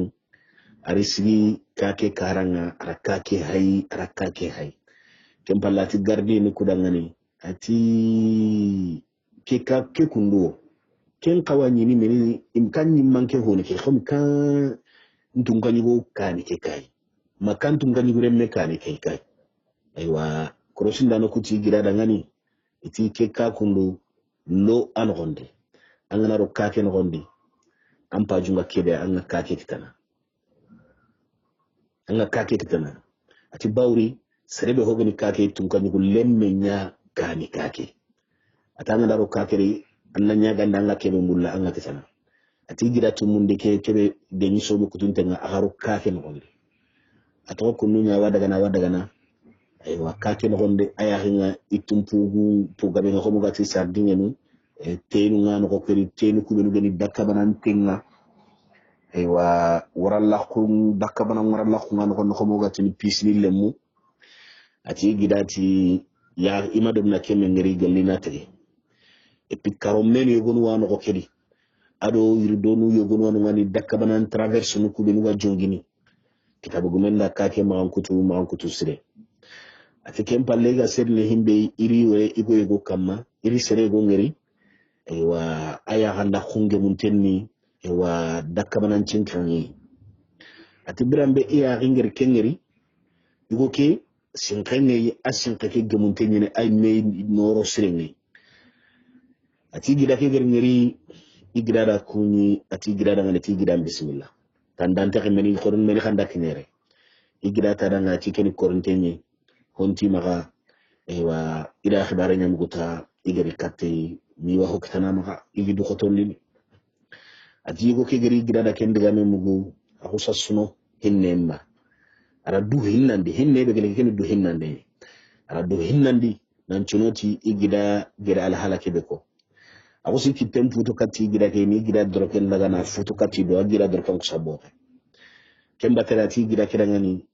ari sigi ka ke karanga ara ka ke hay kempalati gardien ku dangani ati ke kundo ken kawani ni meni imkan ni manke hone ke khom kan ntungani go kani ke kai makan tungani go remme kani ke kai aywa krosinda no kuti gira dangani iti ke ka kundu lo an gonde angana ro ka ken gonde ampa junga kebe anga ka ke kitana ati bawri serebe hogani ka ke tungani go lemme nya kani ka ke atanga daro ka ke annanya ganda nga kebe mulla anga tsana ati gira tumundi ke kebe deni so mu kutuntenga agaru ka ke no ato ko nunya wadaga na aywa ka ke no gonde aya hinga itumpugu pugabe ngo mo gati sardingenu tenu ngano ko keri tenu ku benu gani dakka banan tenga aywa waralla khum dakka banan waralla khum ngano ko mo gati ni pisni lemu ati gidati ya imadum na kemme ngiri gallina tege et puis karommen yogonu wano ko kedi ado yirdonu yogonu wano ngani dakka banan traverse no kubenu wa jongini kitabu gumenda kake maankutu sire ati kempa lega serle himbe iri we igo kama iri sere go ngeri ewa aya handa khunge muntenni ewa dakkabanan cinkani ati birambe iya ringeri kengeri igo ke sinkenge asinkake gemuntenni ne ay me noro sirenge ati gida ke ngeri igida da kuni ati gida da ngani ti gida bismillah tandante ke meni korun meni khanda kinere igida ta da ngati keni koruntenni honti maga ewa ila khibare nyam guta igari katte mi wa hokitana maga igidu khotolini ati go ke gari gida da ken diga me mugu akusa suno hinnemma ara du hinnande hinne be gele ken du hinnande ara du hinnandi nan chunoti igida gida al halake be ko akusi kitem futu katti gida ke ni gida droken daga na futu katti do gida droken ko sabo kemba terati gida kedangani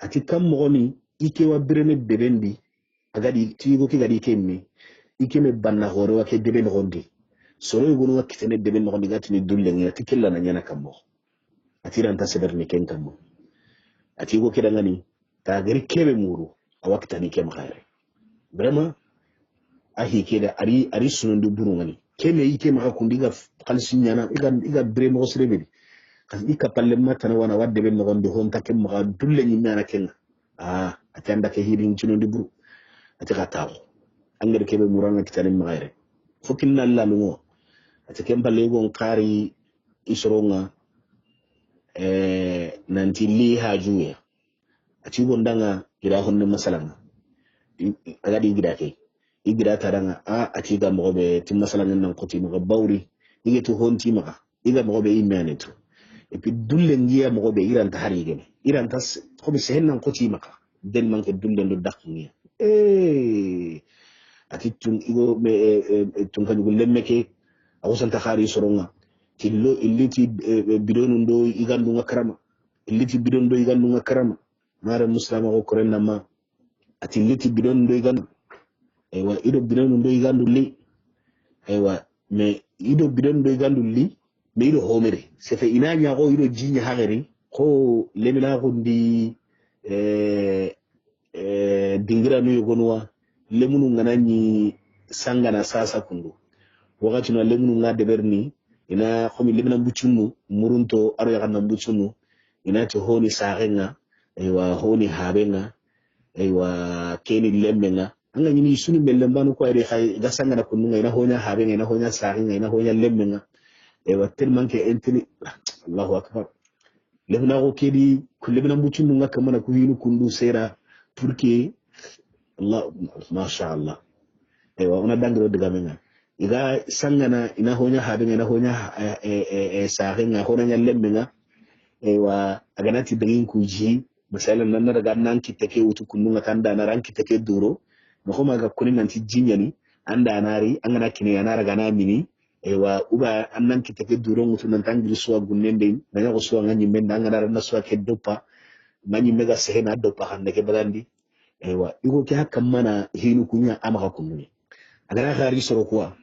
ati kam mogoni ike wa birene bebendi agadi tigo ke gadi kemme ike me banna hore wa ke debe nogondi soro yugo wa kitene debe nogondi gati ni dulle ngi ati kella na nyana kammo ati ranta sederni ken kammo ati go ke dangani ta gari kebe muru awakta ni kem khaire vraiment ahi ke da ari sunundu buru ngani keme ike maka kundiga khalsi nyana iga bire mo srebedi kasi ikapalle matana wana wadde be nogondi honta kem maka dulle ni nyana kenga ati anda ke hirin sunundu buru ati katawo angere kebe muranga kitane magaire fokinna alla lungo ati kemballe gon qari isronga nanti li hajuya ati gondanga gira honne masalanga agadi gida ke igida taranga ati ga mobe tim masalanga nan koti maga bawri igetu honti maga iga mobe imane to et puis dulle ngiya mobe iranta harigene iranta ko be sehennan koti maga den manke dulle ndo dakngiya ati tun igo tun kan gulle meke awusan ta khari soronga tillo illiti bidon ndo igandu ngakrama illiti bidon ndo igandu ngakrama mara muslima ko korenna ma ati illiti bidon ndo igandu aywa ido bidon ndo igandu li aywa me ido bidon ndo igandu li me ido homere se fe inanya ko ido jinya hageri ko lemina ko ndi dingira no yogonwa lemunu nganani sangana sasa kundu wakati na lemunu ngade berni ina khomi lemina mbuchunu murunto aro yakana mbuchunu ina to honi sarenga aywa honi habenga aywa keni lemmenga anga nyini suni mellembanu ko ari khay gasangana kununga ina honya habenga ina honya sarenga ina honya lemmenga aywa tellement que intini Allahu akbar lemna ko kedi kulemina mbuchunu ngaka mana ku yinu kundu sera pour que Allah masha Allah aywa una dangro diga menga iga sangana ina honya habenga ina honya sarenga honya lemmenga aywa aganati dangin kuji misalan nan daga nan kitake wutu kununga tanda na ran kitake duro no kuma ga kunin nan jinyani anda nari an gana kine yana raga na mini aywa uba annan kitake duro wutu nan tangiri suwa gunnende na ya suwa ngani men nan gana ran suwa ke dopa ngani mega sehena dopa hande ke bagandi aywa igo ke hakan mana hinu kunya amaka kununi agana khari soro kuwa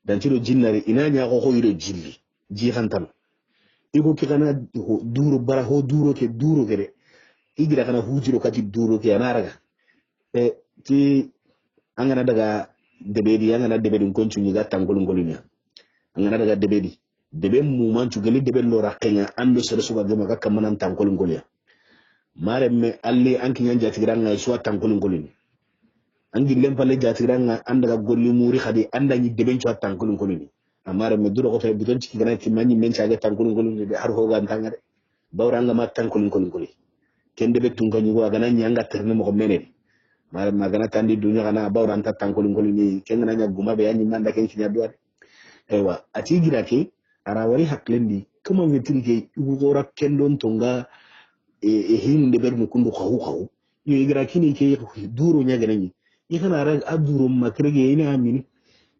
dan tiro jinnari ina nya ko hoyiro jilli ji hantal igo ke kana duro bara ho duro ke de igira kana hujiro kati duro ke anaraga ti angana daga debedi angana debedi konchu ni ga tangolingolinya angana daga debe mu manchu gali debe lo rakenya ando sere suga gema ga kamana tangolingoliya mare me alle anki nyanja tigiranga suwa tangolingolini angi lempale jatiranga anda ga golli muri khadi anda ni debe suwa tangolingolini amare me duro ko tay biton ci gana ti manyi men chaga tangolingolini de har ho ga tangare bawranga ma tangolingolini kende be tunga nyugo agana nyanga terne mo menene mara magana tandi dunya kana bawra anta tankoli ngoli kenga nanya guma be yanyi manda ken kinya duare ewa ati gira ke ara wari haklendi kuma vetrike ugora kendon tonga hinde ber mu kundu khawu yo gira kini ke duro nya gana ni ikana ara aduro makrege ina amini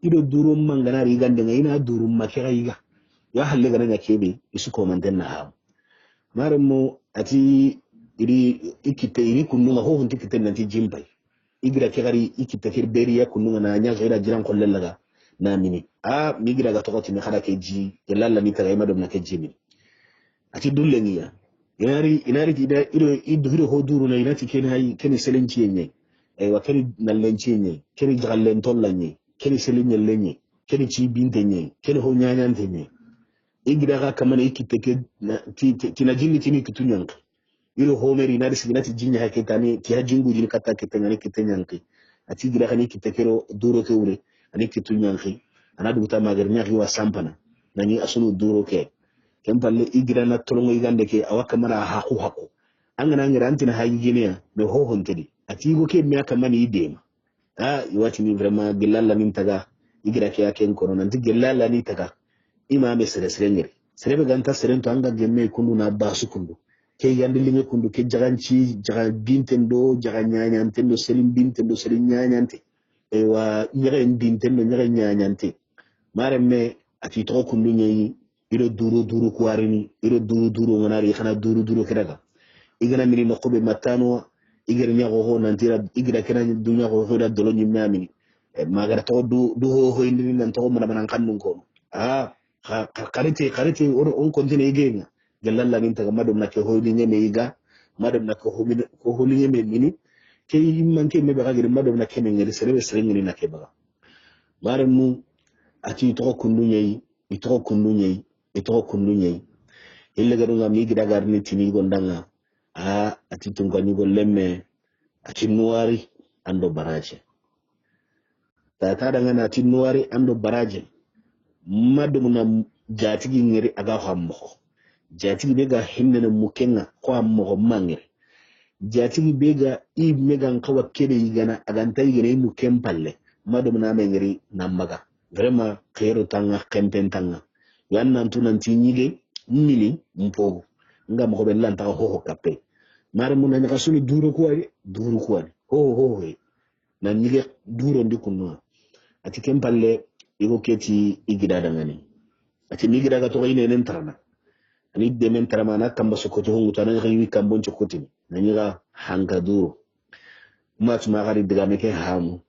ido duro mangana ri gande ina duro makira yiga ya halle gana nya kebe isu ko manten na ha mara mo ati iri ikite iri kununga ho hunti kite nanti jimbai igira kegari ikite kirberi ya kununga na nya gaira jiran kollaga na mini migira ga tokoti me khada keji yalla ni taga ima dum na keji mini ati dulle ngiya inari ida ido hoduru na inati keni selenci yenye wa keni nalenci yenye keni jagallen tollanyi keni selenye lenye keni ci bintenye keni ho nyanyantenye igida ga kamane ikiteke tina jinni tini kitunyanka ilo homeri inari siginati jinya haketani ti hajingu jini kata ketengani ketenyanki ati igida ga ni kitekero duro ke ure ani kitunyanki anadu buta magarnya ki wa sampana nani asunu duro ke kempalle igira na tolongo igande ke awaka mana haku angana ngira antina hayiginia be ho hontedi ati go ke miaka mani idema iwati ni vraiment gelalla min taga igira ke yake nkono nanti gelalla ni taga imame sere ngiri serebe ganta serento anga gemme kundu na basu kundu ke yandi linge kundu ke jaganci jaga bintendo jaga nyanyantendo selim bintendo selim nyanyante wa nyere bintendo nyere nyanyante maremme ati to kundu nyi iro duru kuarini iro duru nganari khana duru kedaga igana mini no kobe matano igere nyago ho nantira igira kena dunya ho ho da dolo nyi mami magara to du ho indi nan to mana banan kannun ko karite on kontine igenga gelalla nin taga madum na ke ho ni nyeme iga madum na ko ho ni nyeme mini ke man ke me baga madum na kene ngere sere ngini na ke baga maremu ati to kundu nyi ito kundu nyei ille gadu ngam yigi dagar ni tini gondanga ati tungani go lemme ati nuari ando baraje ta daga na ati nuari ando baraje madum na jatigi ngiri aga hammo jatigi bega hinnene mukenga ko hammo mangere jatigi bega i megan kawa kede yigana aganta yigene mukem palle madum na mengiri namaga vraiment kero tanga kempen tanga yanna tunanti nyige mili mpogo nga mo be lanta ho kape mare mun na kasuni duru ko ho na nyige duro ndikunno ati kempalle igo keti igida ngani ati nigida ga to ine nen tarana ani de men tarama na kamba sokoto hungu tanan rewi kambon chokoti na nyiga hanga duro mat ma gari diga meke hamu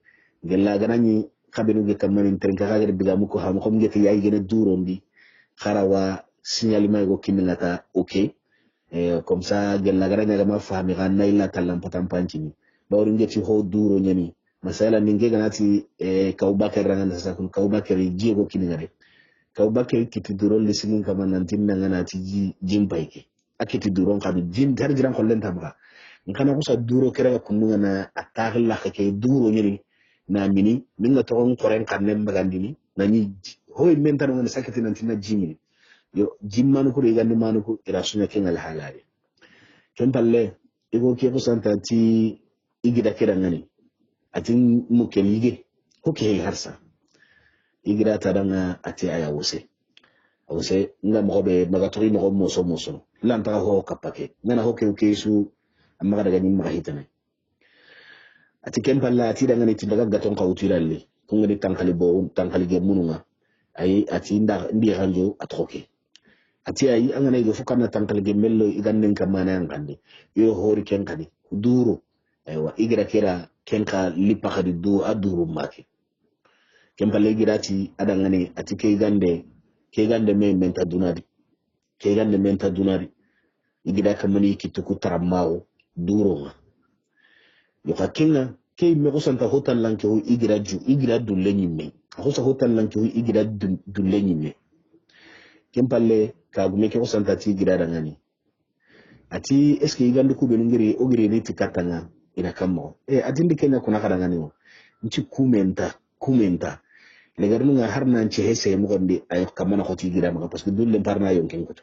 gella ganani kabinu ge kamani trenka ga diga muko hamu kom ge yayi gene duro ndi kharawa signalement go kinilata ok comme ça gella garanya ga ma fami ga naila talam patam panchini bawri ngeti ho duro nyani masala ninge ganati Kaubakar ranga sa kun Kaubakar ji go kiningare Kaubakar kiti duro lisigin kama nantin nanganati jimbaike akiti duro ngami jim darjiran kollen tamga ngana kusa duro kera kununga na atagla ke duro nyani na mini minga to on koren kanem bagandini nani hoy mentano ngana sakati nantina jimini yo jimmanu ko igandi manuko irasunya kengal halali kempalle igo ke ko santanti igida kera ngani atin muken yige hoke harsa igida tadanga ati aya wose nga mobe magatori no moso lanta ho kapake ngana hoke ukesu amma daga nyimma hitane ati kempalle ati daga ni tindaga gaton kawtiralle kungani tankali ge mununga ay ati ndi hanjo atroke ati ay angana igo fukana tankali ge mello igannen kamana yangande yo hori kenkani duro aywa igira kera kenka lipa khadi du aduru make kempalle girati adangani ati ke gande me menta dunadi igira kamani kituku taramao duro nga yo kakinga ke me kusanta hotan lanke ho igira dulle nyimme akosa hotan lanke ho igira dulle nyimme kempalle ka gume ke kusanta ti igira dangani ati eske igandu ku benungiri ogire ni tikatanga ina kamo atindi kenya kuna kadangani wo nci kumenta le garnu nga harna nci hese mo gonde ay kamana ko ti igira ma parce que dulle parna yon ken ko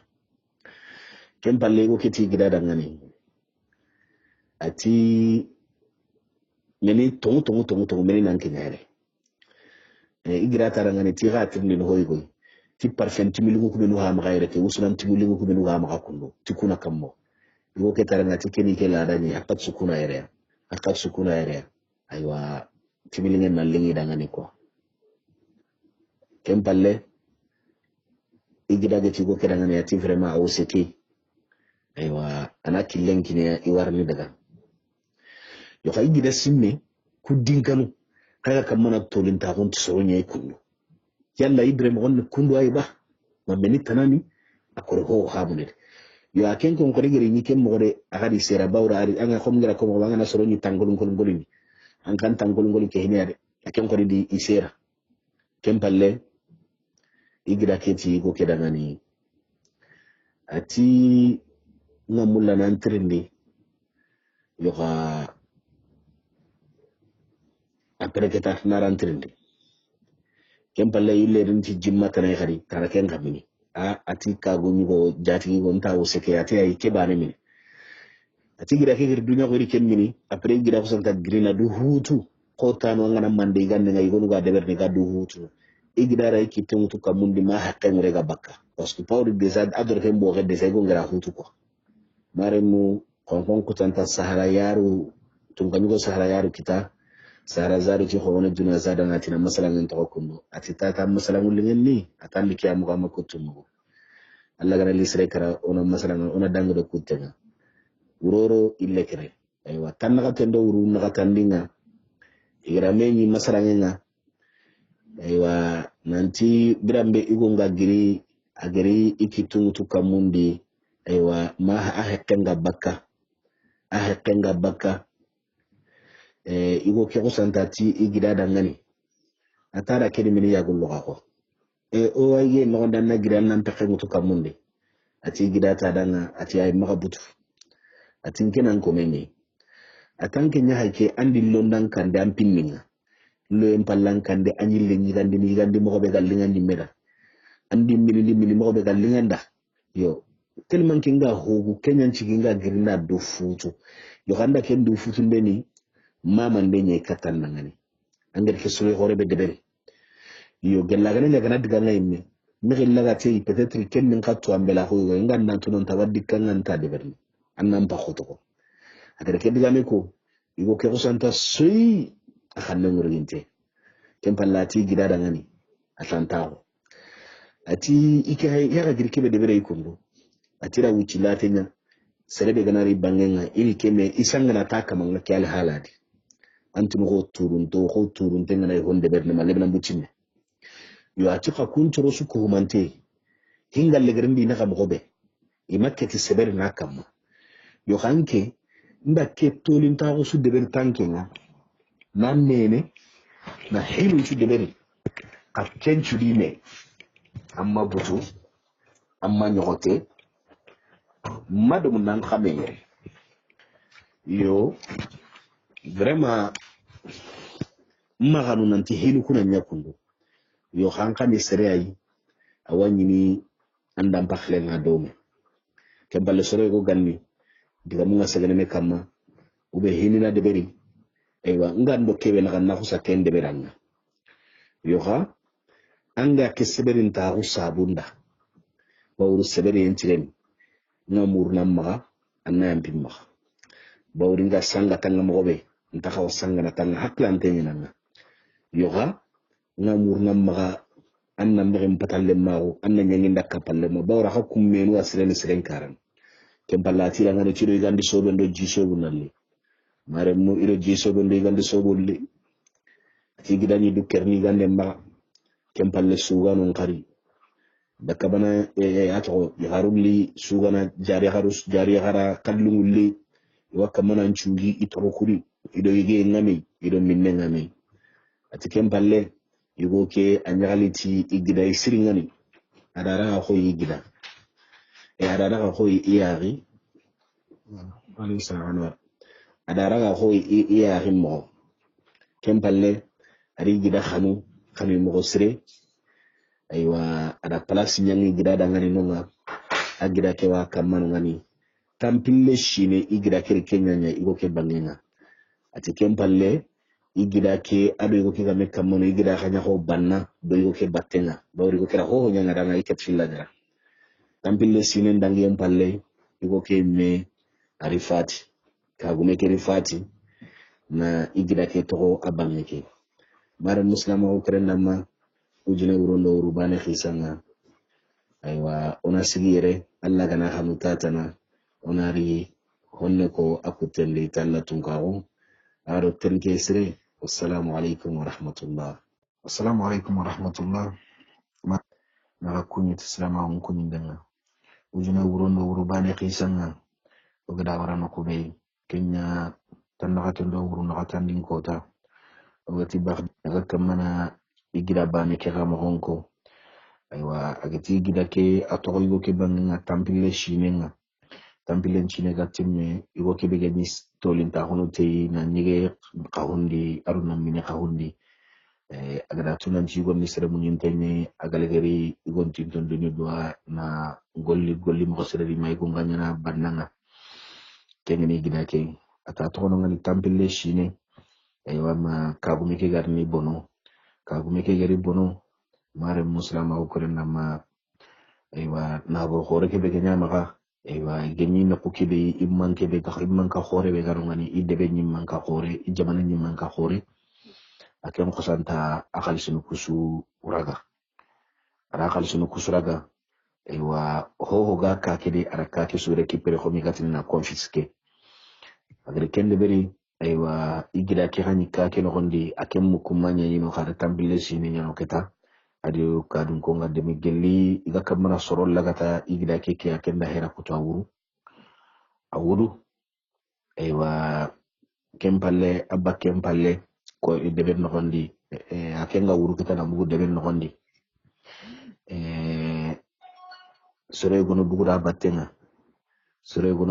kempalle go ke ti igira dangani ati neni tongu meni nan kenyare igira tarangani ti gatin ni hoygo ti parfum ti milugo ko benu ha ma gaire te usulan ti milugo ko benu ha ma kunno ti kuna kammo igo ke tarangati keni ke la dani akat sukuna ere aywa ti milingen nan lingi dangani ko kempalle igira ge ti go ke dangani ati vraiment au seki aywa anaki lenkine iwarni daga yo kay gida simme ku dinkanu kaya kamana tolinta kon tsoronya kunno yalla ibrahim on kundu ay ba ma meni tanani akore ho habune yo aken kon ko gari ni ken mo de akadi sera bawra ari anga kom ngira ko mo ngana soro ni tangolun kolon an kan tangolun ke hinade aken ko di isera ken palle igida keti go kedangani ati ngamulla nan trindi yo ka apre keta naran trindi ken palle ille din ti jimma tanay khari tara ken kamini ati ka go ni go jati go nta o seke ati ay ke bane mini ati gira ke gir dunya ko ri ken mini apre gira ko santa grina du hutu ko tano ngana mande gande ngai go ga deber ni ga du hutu igida ray ki tumutu kamundi ma hakken rega bakka parce que pawri déjà ador ken bo ge déjà go ngara hutu ko mare mu kon kutanta sahara yaru tun kanyo sahara yaru kita sahara zaru ci ko wona duna zada ngati na masalan to ko ati tata masalan lingen ni atandi kiyamu ga makutumu Allah gara lisre kara ona masalan ona dango do kutenga uroro ille kere aywa tanaka tendo uru naka tandinga igra menyi masalan nga aywa nanti birambe igonga giri agiri ikitu tukamundi aywa ma ahekkenga bakka igo ke kusantati igida dangani atara kedi mini yagullo kako o ayge no danna gira nan takkengu tukamundi ati igida ta danga ati ay magabutu ati kenan ko meni atanke nya hayke andi londan kan dan pinninga lo en pallan kan de anyille ni gandi mo be gallinga ni meda andi mili mo be gallinga nda yo telman kinga hogu kenyan cikinga girna do futu yo kanda ken do futu ndeni mama ndenye katan nangani angel ke sulu hore be debel yo gella gane le gana diga ngayme mi gella ga tay peut-être ken min katto ambela ho yo nganda tunon tawaddi kan anta deberni annam ba khoto ko adere ke diga me ko igo ke santa sui akhanne ngurinte ken pallati gida dangani atantao ati ike yaga girke be debere ikondo atira wuci latenya serebe ganari bangenga iri keme isangana taka manga kyal haladi antum go turun tenga na honde berne malebna bucine yo atika kuntoro su ko humante hingal legrindi na kam gobe imakke ti seber na kam yo hanke nda ke tolin ta go su deber tankenga nan nene na hilu su deber ka kenchu dine amma butu amma nyogote madum nan xamé yo vraiment maganu nanti helu kuna nyakundu yo xanka ni sere ay awani ni andam paxle nga dome ke balle sore go ganni diga mu nga segene me kama ube hinina deberi aywa ngando kebe na kanna xusa ken deberanga yo xa anga ke seberin ta sabunda bawru seberi entiren ngamur namma anna yampimma bawri nga sanga tanga mobe ntaka wasanga na tanga haklante nyina yoga ngamur namma anna mbirim patalle mawo anna nyanginda kapalle mo bawra hakum menu asren siren karan kemballati la ngani cido gandi sobe ndo ji sobe nalle mare mo iro ji sobe ndo gandi sobe le ti gidani du kerni gande ma kempalle sugano ngari dakabana ato yarulli sugana jari hara kallungulli wakamana nchungi itorokuri ido yige ngami ido minne ngami ati kempalle yugo ke anyagaliti igida isiringani adara ko yigida adara ko iyari wali sa'anwa adara ko iyari mo kempalle ari gida khanu mo sire aywa ada place nyangi gida dangani nonga agida ke wa kamano ngani tampille shine igida kere kenyanya igo ke bangenga ati kempalle igida ke ado igo ke game kamano igida kanya ho banna do igo ke battenga bawri igo kera ho nyanga danga iket fillaga tampille shine ndangi empalle igo ke me arifati kagume ke rifati na igida ke to abangeke mara muslima ko krenna ma ujune urondo urubane khisanga aywa ona sigire alla kana hanutatana onari honne ko akutelli talla tunkawo aro tenke sire wassalamu alaikum warahmatullah assalamu alaikum warahmatullah ma na kunyi tsalama mun kunyi danga ujuna wurondo wuro bane kisanga ogada warano kube kenya tanaka kendo wuro naka tandin kota ogati bak daga kamana igira bane kega mohonko aywa agati igira ke atogo ke banga tampile shinenga tampile chine gatimme igo ke bege ni tolinta hono te na nyige kahundi aruna mine kahundi agada tunan ci gonni sere munyin tayne agalegari igon tinton duni doa na golli mo sere di may gunganya na bannanga kengeni gida ke ata tono ngani tampile shine aywa ma kagume ke garni bono kagume ke gari bono mare muslima ko na ma aywa na go hore ke be ganya maka aywa genyi na kukibe imman ke be ta imman ka hore be garo ngani idebe nyimman ka hore ijamana nyimman ka hore akem kusanta akal sunu kusu uraga ara akal sunu kusuraga aywa ho ga ka kede ara ka ke sure ki pere ko mi gatin na confisque agre kende beri aywa igira ke hani ka ke no gondi akem mukumanya yino khada tambile sini nyano keta adi kadun ko ngade mi gelli iga kamana soro lagata igira ke akenda hera kutu awuru aywa kempalle abba kempalle ko debe no gondi akenga wuru kita na mugu debe no gondi sore gono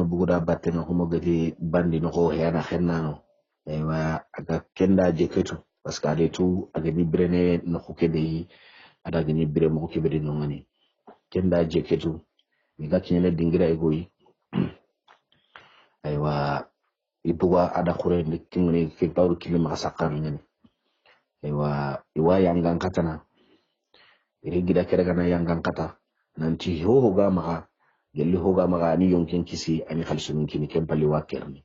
buguda battenga ko mogati bandi no ko heana khennano aywa aga kenda je ketu parce que ade tu aga ni brene no ko kede ada gani bire mo ko kebe no ngani kenda je ketu mi ga kinyele dingira egoyi aywa ibuwa ada khure ni kingni ke bawru kilima sakkan ngani aywa iwa yangan katana iri gida kere kana yangan kata nanti hoga maka gelli hoga maka ani yonken kisi ani khalsunun kini kempali wakerni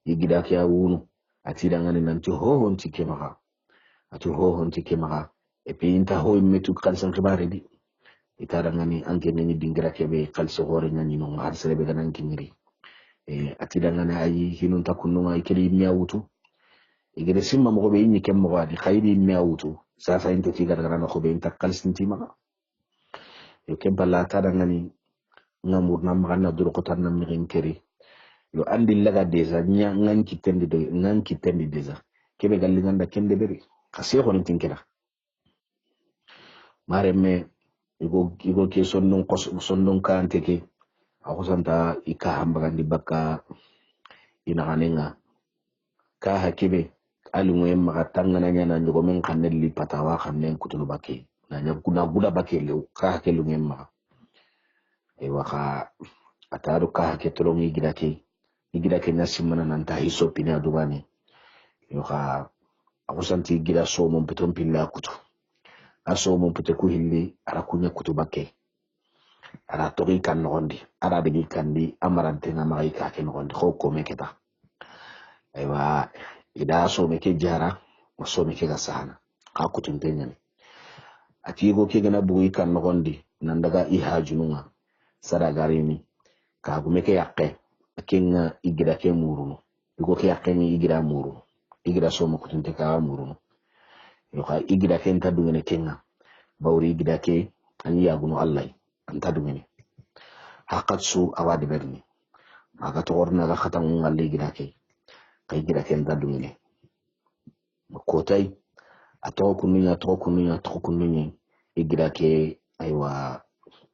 igida kya wunu atida ngani nanti hohon tike maka atu hohon tike maka epi inta ho metu khalsan khibare di itara ngani anke ni dingira kebe khalso hore ngani no har serebe kana ngiri atida ngani ayi hinun takununga ikeli miawutu igere simma mo be yinni kem mo wadi khayri miawutu sasa inte tiga daga na ko be inta khalsin timaka yo kembala tada ngani ngamur na magana duro ko tan mi keri yo andi laga deza nya ngan kitendi deza kebe galli nganda kende beri khase ko ni tinkira mare me igo ke sonnun ka anteke akusanta ika hambagandi baka ina kanenga ka hakibe alu ngoyem maka tangana nya na njogo men kanelli patawa kanen kutulu bake na nya guda bake le ka hakelu ngem maka waka ataru ka hake tolong igira ke nasimana nanta hiso pina dubane yoka akusanti igira so mon peton pilla kutu aso mon pete ku hilli ara kunya kutu bakke ara togi kan nogondi ara bigi kandi amarante na magi ka ke nogondi ko meketa aywa ida so meke jara so meke ga sahana ka kutu ntenya ati go ke gana bugi kan nogondi nandaga ihajununga saragarini ka gumeke yakke akenga igira ke muruno igo ke yakke ni igira muruno igira so mo kutunte ka muruno yo ka igira ke enta dungene kenga bawri igira ke ani yaguno allah anta dungene hakatsu awadi berni aga to orna ga khatan ngalli igira ke ka igira ke enta dungene ko tay ato kununya igira ke aywa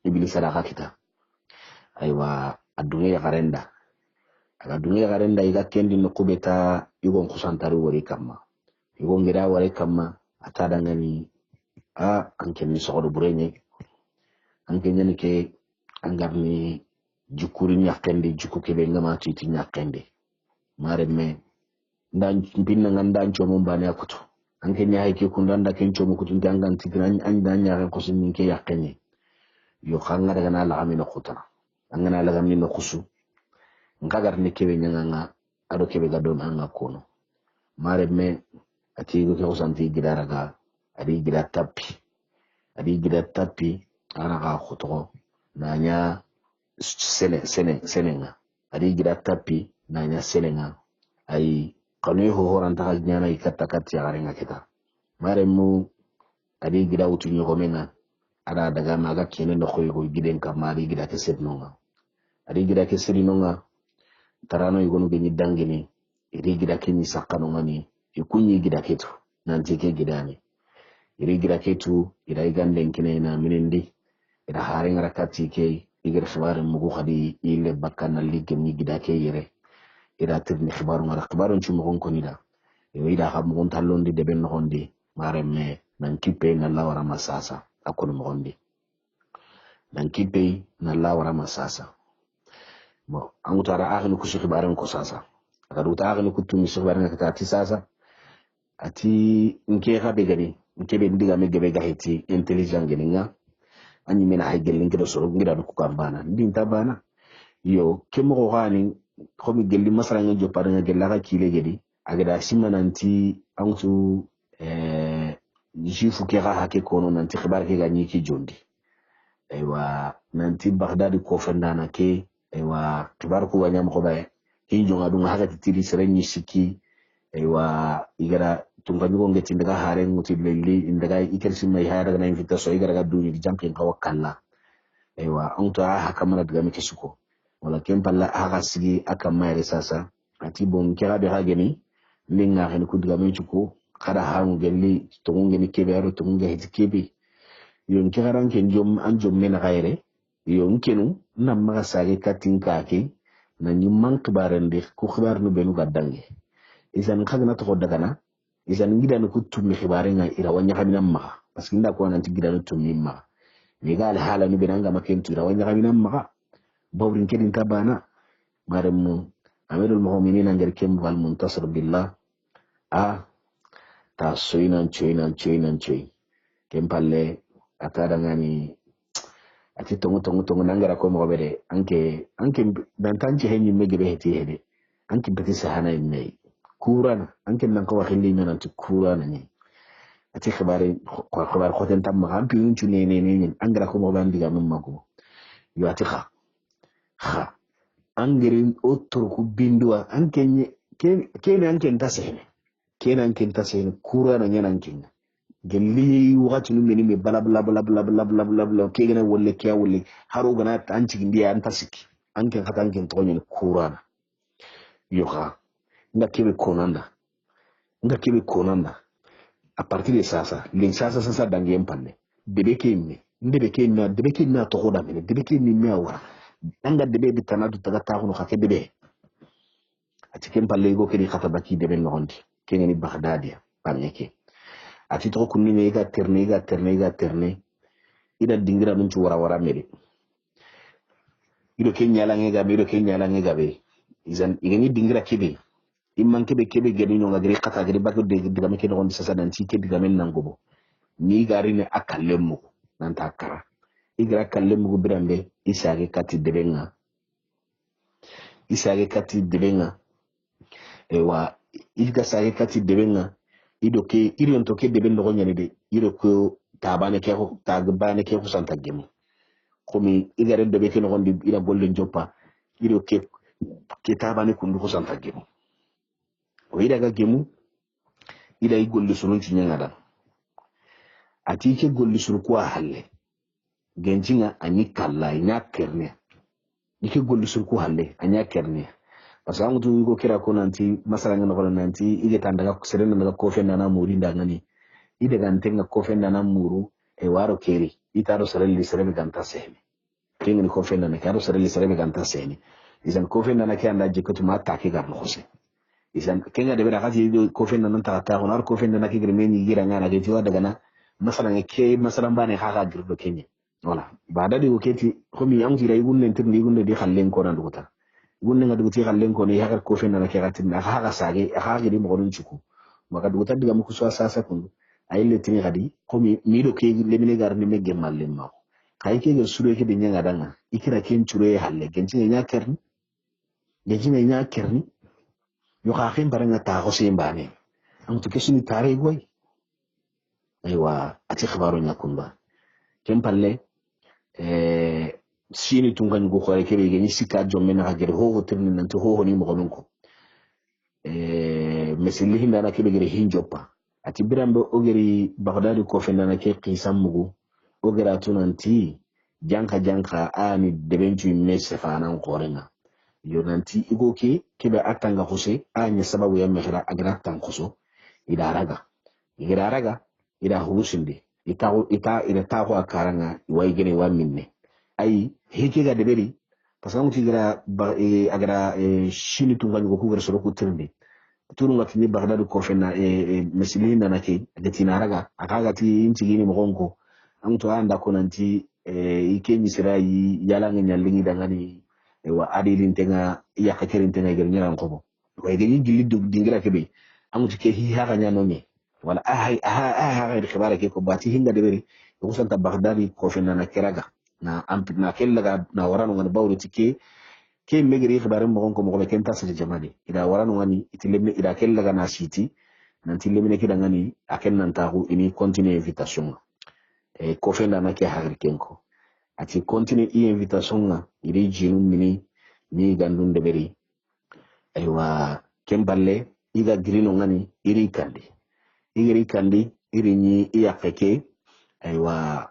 ibilisa da kita aywa adunge garenda iga kendi no kubeta igon kusantaru wari kama igon gira wari kama atada ngani anke ni sogodo burenye anke nyani ke angarni jukuri nyakende juku kebe ngama titi nyakende mareme ndan binna ngandan chomo mbane akuto anke nyaay ke kundanda ken chomo kutu dangan tigran anda nyaare ko sin ke yakenye yo khanga daga na la amino khutana angana la gamni no khusu ngagar ne kebe nyanga ado kebe ga don anga kono mare me ati go ko santi gidaraga adi gida tapi ana ga khuto nanya senenga adi gida tapi nanya senenga ai kanu ho horanta ga nyana ikata katti garenga kita mare mu adi gida utu nyogo menga ada daga maga kene no khoy go giden kamari gida ke sednonga ari gida ke sedinonga tarano igonu geni dangini iri gida ke ni sakanonga ni ikunyi gida ketu nanti ke gidani iri gida ketu ira iganden kene na minindi ira haring rakati ke igir khibar mugu khadi ile bakana ligni gida ke yere ira tirni khibaru ngara khibarun chumo gon konida ida xam gon tallondi de ben hondi maremme nan kipe na lawara masasa akon mo gondi nan kipe na lawara masasa mo angutara akhni ku shi khibaran ko sasa akadu ta akhni ku tumi shi khibaran ka ti sasa ati nke ga be gani nke be ndiga me gebe ga hiti intelligent geninga anyi mena hay gelin kido so ngira ko kambana ndin tabana yo kemo ko hani ko mi gelli masara ngi paranga gella ka kile gedi agada simananti antu jifu ke ga hake kono nanti khibar ke ga nyiki jondi aywa nanti baghdad ko fandana ke aywa khibar ko wanyam ko bae ki jonga dunga haka titiri serenyi siki aywa igara tunga nyugo ngeti ndaga hare nguti lelli ndaga ikersi mai haya daga invitation igara ga duni di jampi ka wakalla aywa anto haka mara daga mike suko wala kempalla haka sigi aka mai sasa ati bon kera be ha geni linga hen ku daga men suko kada hangu gelli to ngeni kebe aro to ngeni hiti kebe yon kiraran ken jom an jom men gaire yon kenu nam ma sage katin kake na nyumman kibaran de ku khibar no benu gadange isan khagna to daga na isan gidan ku tumi khibaren ga ira wanya kaminan ma parce que nda ko nan gidan tumi ma ni ga al hala ni benanga maken tu ira wanya kaminan ma bawrin kedin tabana maram amirul mu'minin ngar kem wal muntasir billah a ta soinan choy kempalle atada ngani ati tongu nangara ko mo bere anke dantanci henyi megebe heti hede anke beti sahana inne kurana anke nan ko waxili non anti kurana ni ati khabar khoten tam ma ampi unchu ne angara ko mo bandi ga mako yo ati kha angirin otro ku bindua anke kene anke ntasene kurana nyana anke gelli wakati numeni me bala ke gana wolle kya wolle haro gana tanci ndiya anta siki anken hata anken tonyen kurana yoha ngakebe konanda a partir de sasa len sasa dange empalle debeke me to hoda me debeke me awara anga debe bitana du taga ta hono khake debe atikem palle go kedi khata baki debe nondi kengeni bagdadia pameke ati to kunni me ga terne ida dingira nun ci wara mede ido kenya la ngega be izan igeni dingira kebe imman kebe gedi no ngagri kata gedi bakko de diga meke no sasa dan ci ke diga men nangobo ni gari ne akallemu nan takara igra kallemu birambe isage kati debenga ewa iga sage kati debenga ido ke irion to ke deben no nyane de ido ko tabane ke ko santa gemu komi igare de be ke no gondi ida bolle joppa ido ke tabane kundu ko santa gemu o ida ga gemu ida i golli sunun ci nyanga ati ke golli sun ko halle genjinga ani kala ina kerne ike golli sun ko halle anya kerne parce que amutu go kira ko nanti masala ngana ko nanti ige tandaga serena daga ko fenda na muri ndangani ide gantenga ko fenda na muru e waro keri itaro serelli serebe ganta sehni kengeni ko fenda na karo serelli serebe ganta sehni isan ko fenda na kanda jikatu ma take garno khose isan kenga de bera khati ko fenda nan ta honar ko fenda na kigre meni gira ngana de tiwa daga na masala ngeke masala bane haga girdo kenye wala bada di oketi komi am gira igunne tirni igunne di khallen ko nan duguta gunne nga duguti khallen ko ne yakar ko fenda na kera tinna haga sage haga di mo gon chuku maka duguta diga mu kuswa sasa kundu ayile tini gadi komi mido ke lemine garni me gemalle ma kay ke sure ke dinya ngadanga ikira ken chure halle genci nya kerni yo khakhim baranga ta ko simbane am to kesini tare goy aywa ati khabaru nya kumba kempalle sini tungan go khore kebe geni sika jomme na gere ho tirni nan to ho ni mo gonun ko mesili hinda na kebe gere hinjopa ati birambe ogeri bagdadi ko fenda na ke qisam mugu ogera tunanti janka ani debentu me sefanan qorenga yo nanti igoki kebe atanga huse anya sababu ya mehra agana tan kuso idaraga ida husinde ida taho akaranga waigene wa minne ai heke ga deberi pasangu tigira agara shini tunganyo ko gara soro kutirndi turunga tini bagdadu ko fenna mesilina nake gatina raga akaga ti intigini mogonko amto anda ko nanti ikenyi sirai yalanga nyalingi dangani wa adilin tenga ya kakerin tenga gernya ko wa gani giliddu dingira kebe amto ke hi ha ganya nonye wala aha ga khibara ke ko bati hinga deberi ko santa bagdadi ko fenna na kiraga na ampit na kellaga na warano ngan bawru tike ke megiri khibarin mo ko mo ken tasiri jamani ida warano ngani itilemme ida kellaga na siti nan tilemme ne kida ngani aken nan tahu ini continue invitation ko fenda na ke hagar kenko ati continue invitation nga iri jinu mini ni gandun de beri aywa kemballe iga grino ngani iri kandi iri ni iyakeke aywa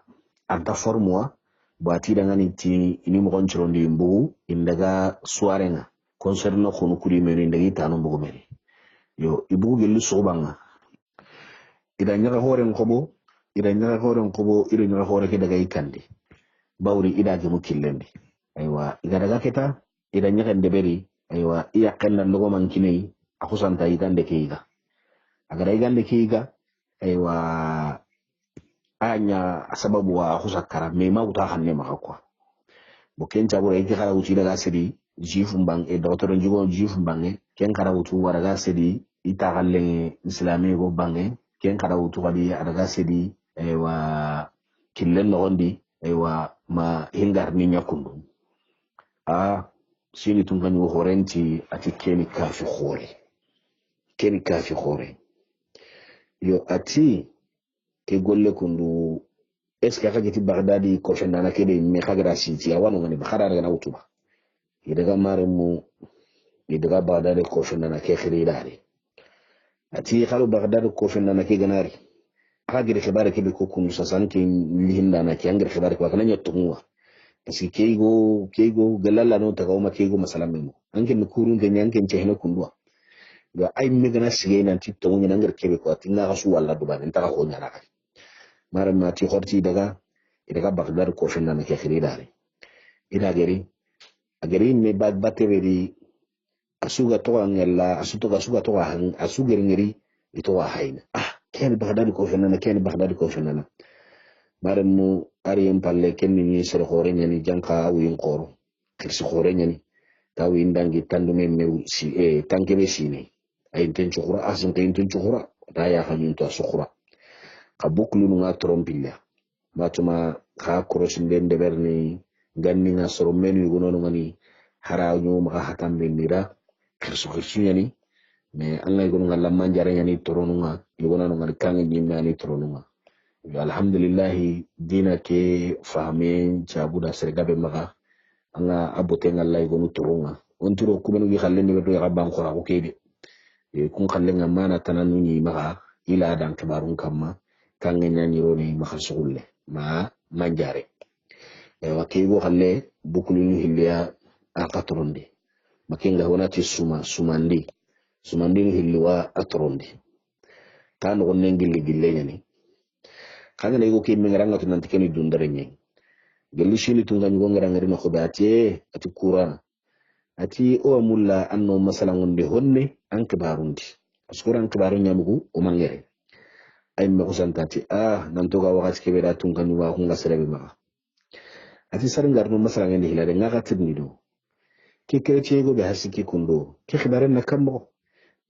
anta formua bati da ngani ti ini mo gonchiro ndi mbugu indaga suarenga concert no khunu kuri meri ndagi tanu mbugu meri yo ibugu gelu sobanga ida nyaga hore ngobo ida nyaga hore ke daga ikandi bawri ida ge mukillendi aywa ida daga keta ida nyaga ndeberi aywa iya kanna logo mankinei akusanta igande keiga agara igande keiga aywa anya sababu wa husakara mema utahanne makakwa boken jabo yake kara uti daga sidi jifu mbang docteur njugo jifu mbange ken kara utu waraga sidi itagalle islami go bange ken kara utu kadi adaga sidi wa killen nondi wa ma hingar ni nyakundu sini tunganyu horenti ati keni kafi khore yo ati ke golle kundu eska kagiti bagdadi ko fenda na kede me kagra siti awano ngani bakara daga na utuba idaga maremu idaga bagdadi ko fenda na ke khiri dare ati khalu bagdadi ko fenda na ke ganari akagire khibare ke ko kundu sasanke lihinda na ke angire khibare ko kana nyotunwa kasi keigo galalla no taga uma keigo masalamemo anke nukurun de nyanke nchehne kundwa ga ay megana sige nan titto ngina ngir kebe ko tinga gasu walla duba nta ka honya na mara ma ti khorti daga bagdad ko fenna na ke khiri dare ida ageri me bad bateberi asuga to ngella asuga to han asugeri ngeri ito wa hayna ken bagdad ko fenna na mara mu ari empalle ken ni sere khore nyani janka wiin qoro kirsi khore nyani tawi ndangi tandume me si tankebe sini ay tenchu khura asin tenchu khura daya hamin to sukhura kabuklu nga trompilla matuma ka krosin den de berni ganni nga soro menu yugo no ngani harañu ma hatambe ndira kirsu nyani me Allah yugo ngalla manjare nyani toronu nga yugo no ngani kangi nyimani toronu nga alhamdulillah dina ke fahme jabuda sergabe maga anga abote ngalla yugo torunga onturo kubenu gi khalle ni do ya ban khora ko kede kun khalle nga mana tananu ni maga ila dan kibarun kamma kangen nyani roni makhasulle ma manjare wakigo khalle bukulu hilya aqatronde makinga honati sumandi hilwa atronde tan wonnen gille nyani kanga nego ke mingaranga tunanti keni dundarenye gelli shini tunga nyugo ngaranga rino khobati ati qur'an ati o mulla anno masalan wonde honne an kibarundi askuran kibarun nyamugo o mangere ay me kusantati nan to ga wakati kebe da tunga nyugo hunga serebe ma ati saringar no masalan ngende hilade ngaka tidni do ke kretiye go be hasiki kundo ke khibaran na kammo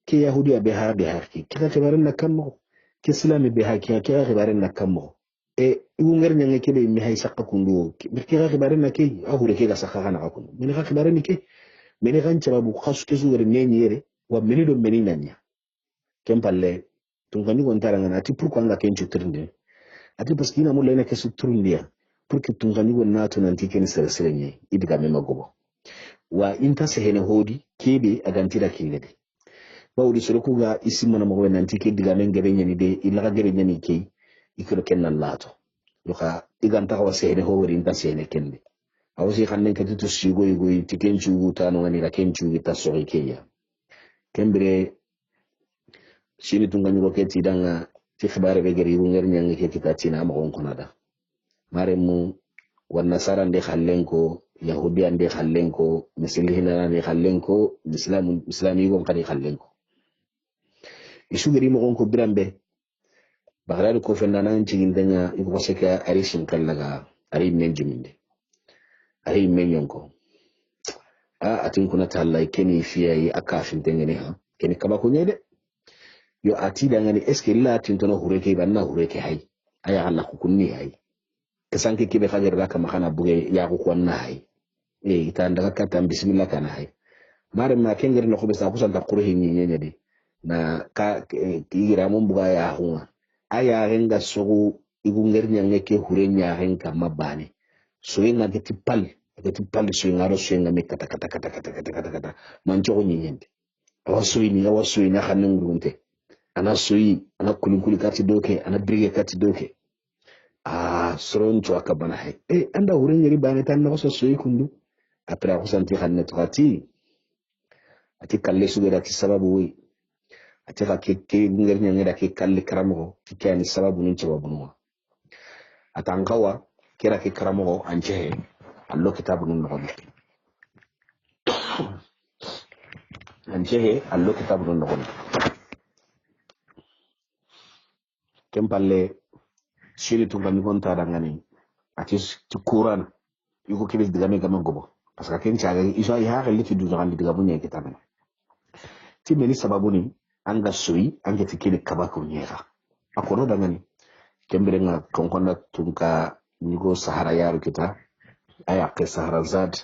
ke yahudiya be ha ki ke khibaran na kammo ke islami be ha ke khibaran na kammo igungar nyanga kebe mi hay sakka kundo ke khibaran na ke ahure ke ga sakka kana kundo min khibaran ni ke meni kan sababu khasu ke zuwar nyenyere wa meni do meni nanya kempalle tunga nyugo ntaranga ati pourquoi nga kenchu trinde ati parce que ina mulla ina kesu trinde pour que tunga nyugo nato nanti ken sere nye idiga mema gobo wa inta sehene hodi kebe agantira kingede bawdi soroku ga isimana mo nanti ke diga men gebe nyani de ilaga gebe nyani ke ikro kenan lato yoka iganta kawa sehne ho wori inta sehne kende awsi khannen kati to sigo igo tiken chugu tano ngani la ken chugu ta so ikeya kembere shini tunga nyugo keti danga ti khibare be gari runger nyang ke kita tina ma gon konada mare mu wan nasara nde khallenko yahudiya nde khallenko misilihina nde khallenko islami gon kadi khallenko isu gari mo gon ko birambe bagdad ko fenna nan cigin danga ibo seka ari shin kallaga ari men jiminde ari men yonko atin kuna talla keni fiyayi akafin tengene ha keni kaba ko nyede yo ati dangani eske la tin tono hureke banna hureke hay aya Allah ku kunni hay kasanke kibe khager da kama kana buge ya ku kwanna hay ita ndaga kata bismillah kana hay mare ma kenger no ko be sa kusan ta qurhi ni nyede na ka kigira mun buga ya hunga aya renga sogu igunger nyange ke hurenya renga mabane soyenga geti pal soyenga ro soyenga me kata manjo nyende awasoyi na khanen grunte ana soyi ana kulinkuli kati doke ana brige kati doke soron to akabana hay anda hurenya ri bane tan na so soyi kundu après akusanti khanne tati ati kalle sugera ti sababu wi ati ka ke ngunger nyanga ke kalle karamo tikani sababu ni sababu no atangawa kira ke karamo anje allo kitabu no anje allo kitabu no kempalle shiri tunga mi gonta dangani ati Quran yugo kibis digame gama gobo parce que ken chaga isa ya xel ci du xal digamu ñe kitabe ti meni sababu ni anga suyi anga tikini kaba ko ñexa akono dangani kembere nga konkona tunka nigo sahara yaru kita aya ke sahara zad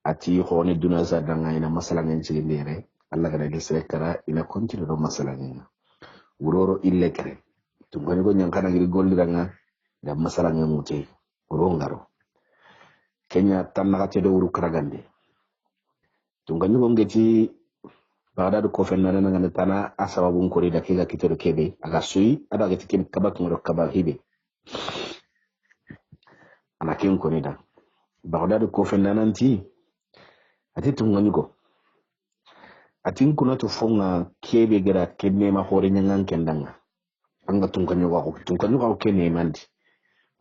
ati xone duna zad danga ina masala ngeen ci ndere alla gana de sekara ina continue do masala ngeen wuroro ille kere tunga nigo nyankana ngir golliranga da masala ngeen muté wuro ngaro kenya tanaka do wuru kragande tunga nyugo ngeti bagdad ko fenna nga tana asababu ngori da kiga kitoro kebe aga suyi ada geti ken kabak ngoro kaba hibe ana ken ko ni da bagdad ko fenna nanti ati tunga nyugo atin kuna to fonga kebe gara kenne ma hore nyangan kendanga anga tunga nyugo kenne mandi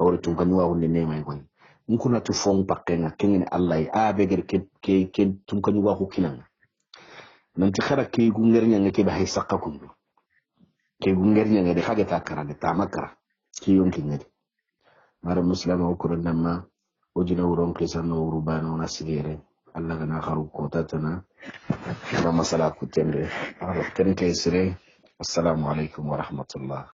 awre tunga nyugo ne ne mai koy nkuna tu fong pakenga kengene Allah beger ke tunga nyugo kinanga nanti khara ke gunger nyanga ke bahay sakka kundu ke gunger nyanga de khage ta karande ta makara ki yonki ngadi mara muslima ko nama ojina uron kesano urubano nasigere Allah gana kharu ko tatana ba masala ku tembe ken ke sire assalamu alaikum wa rahmatullah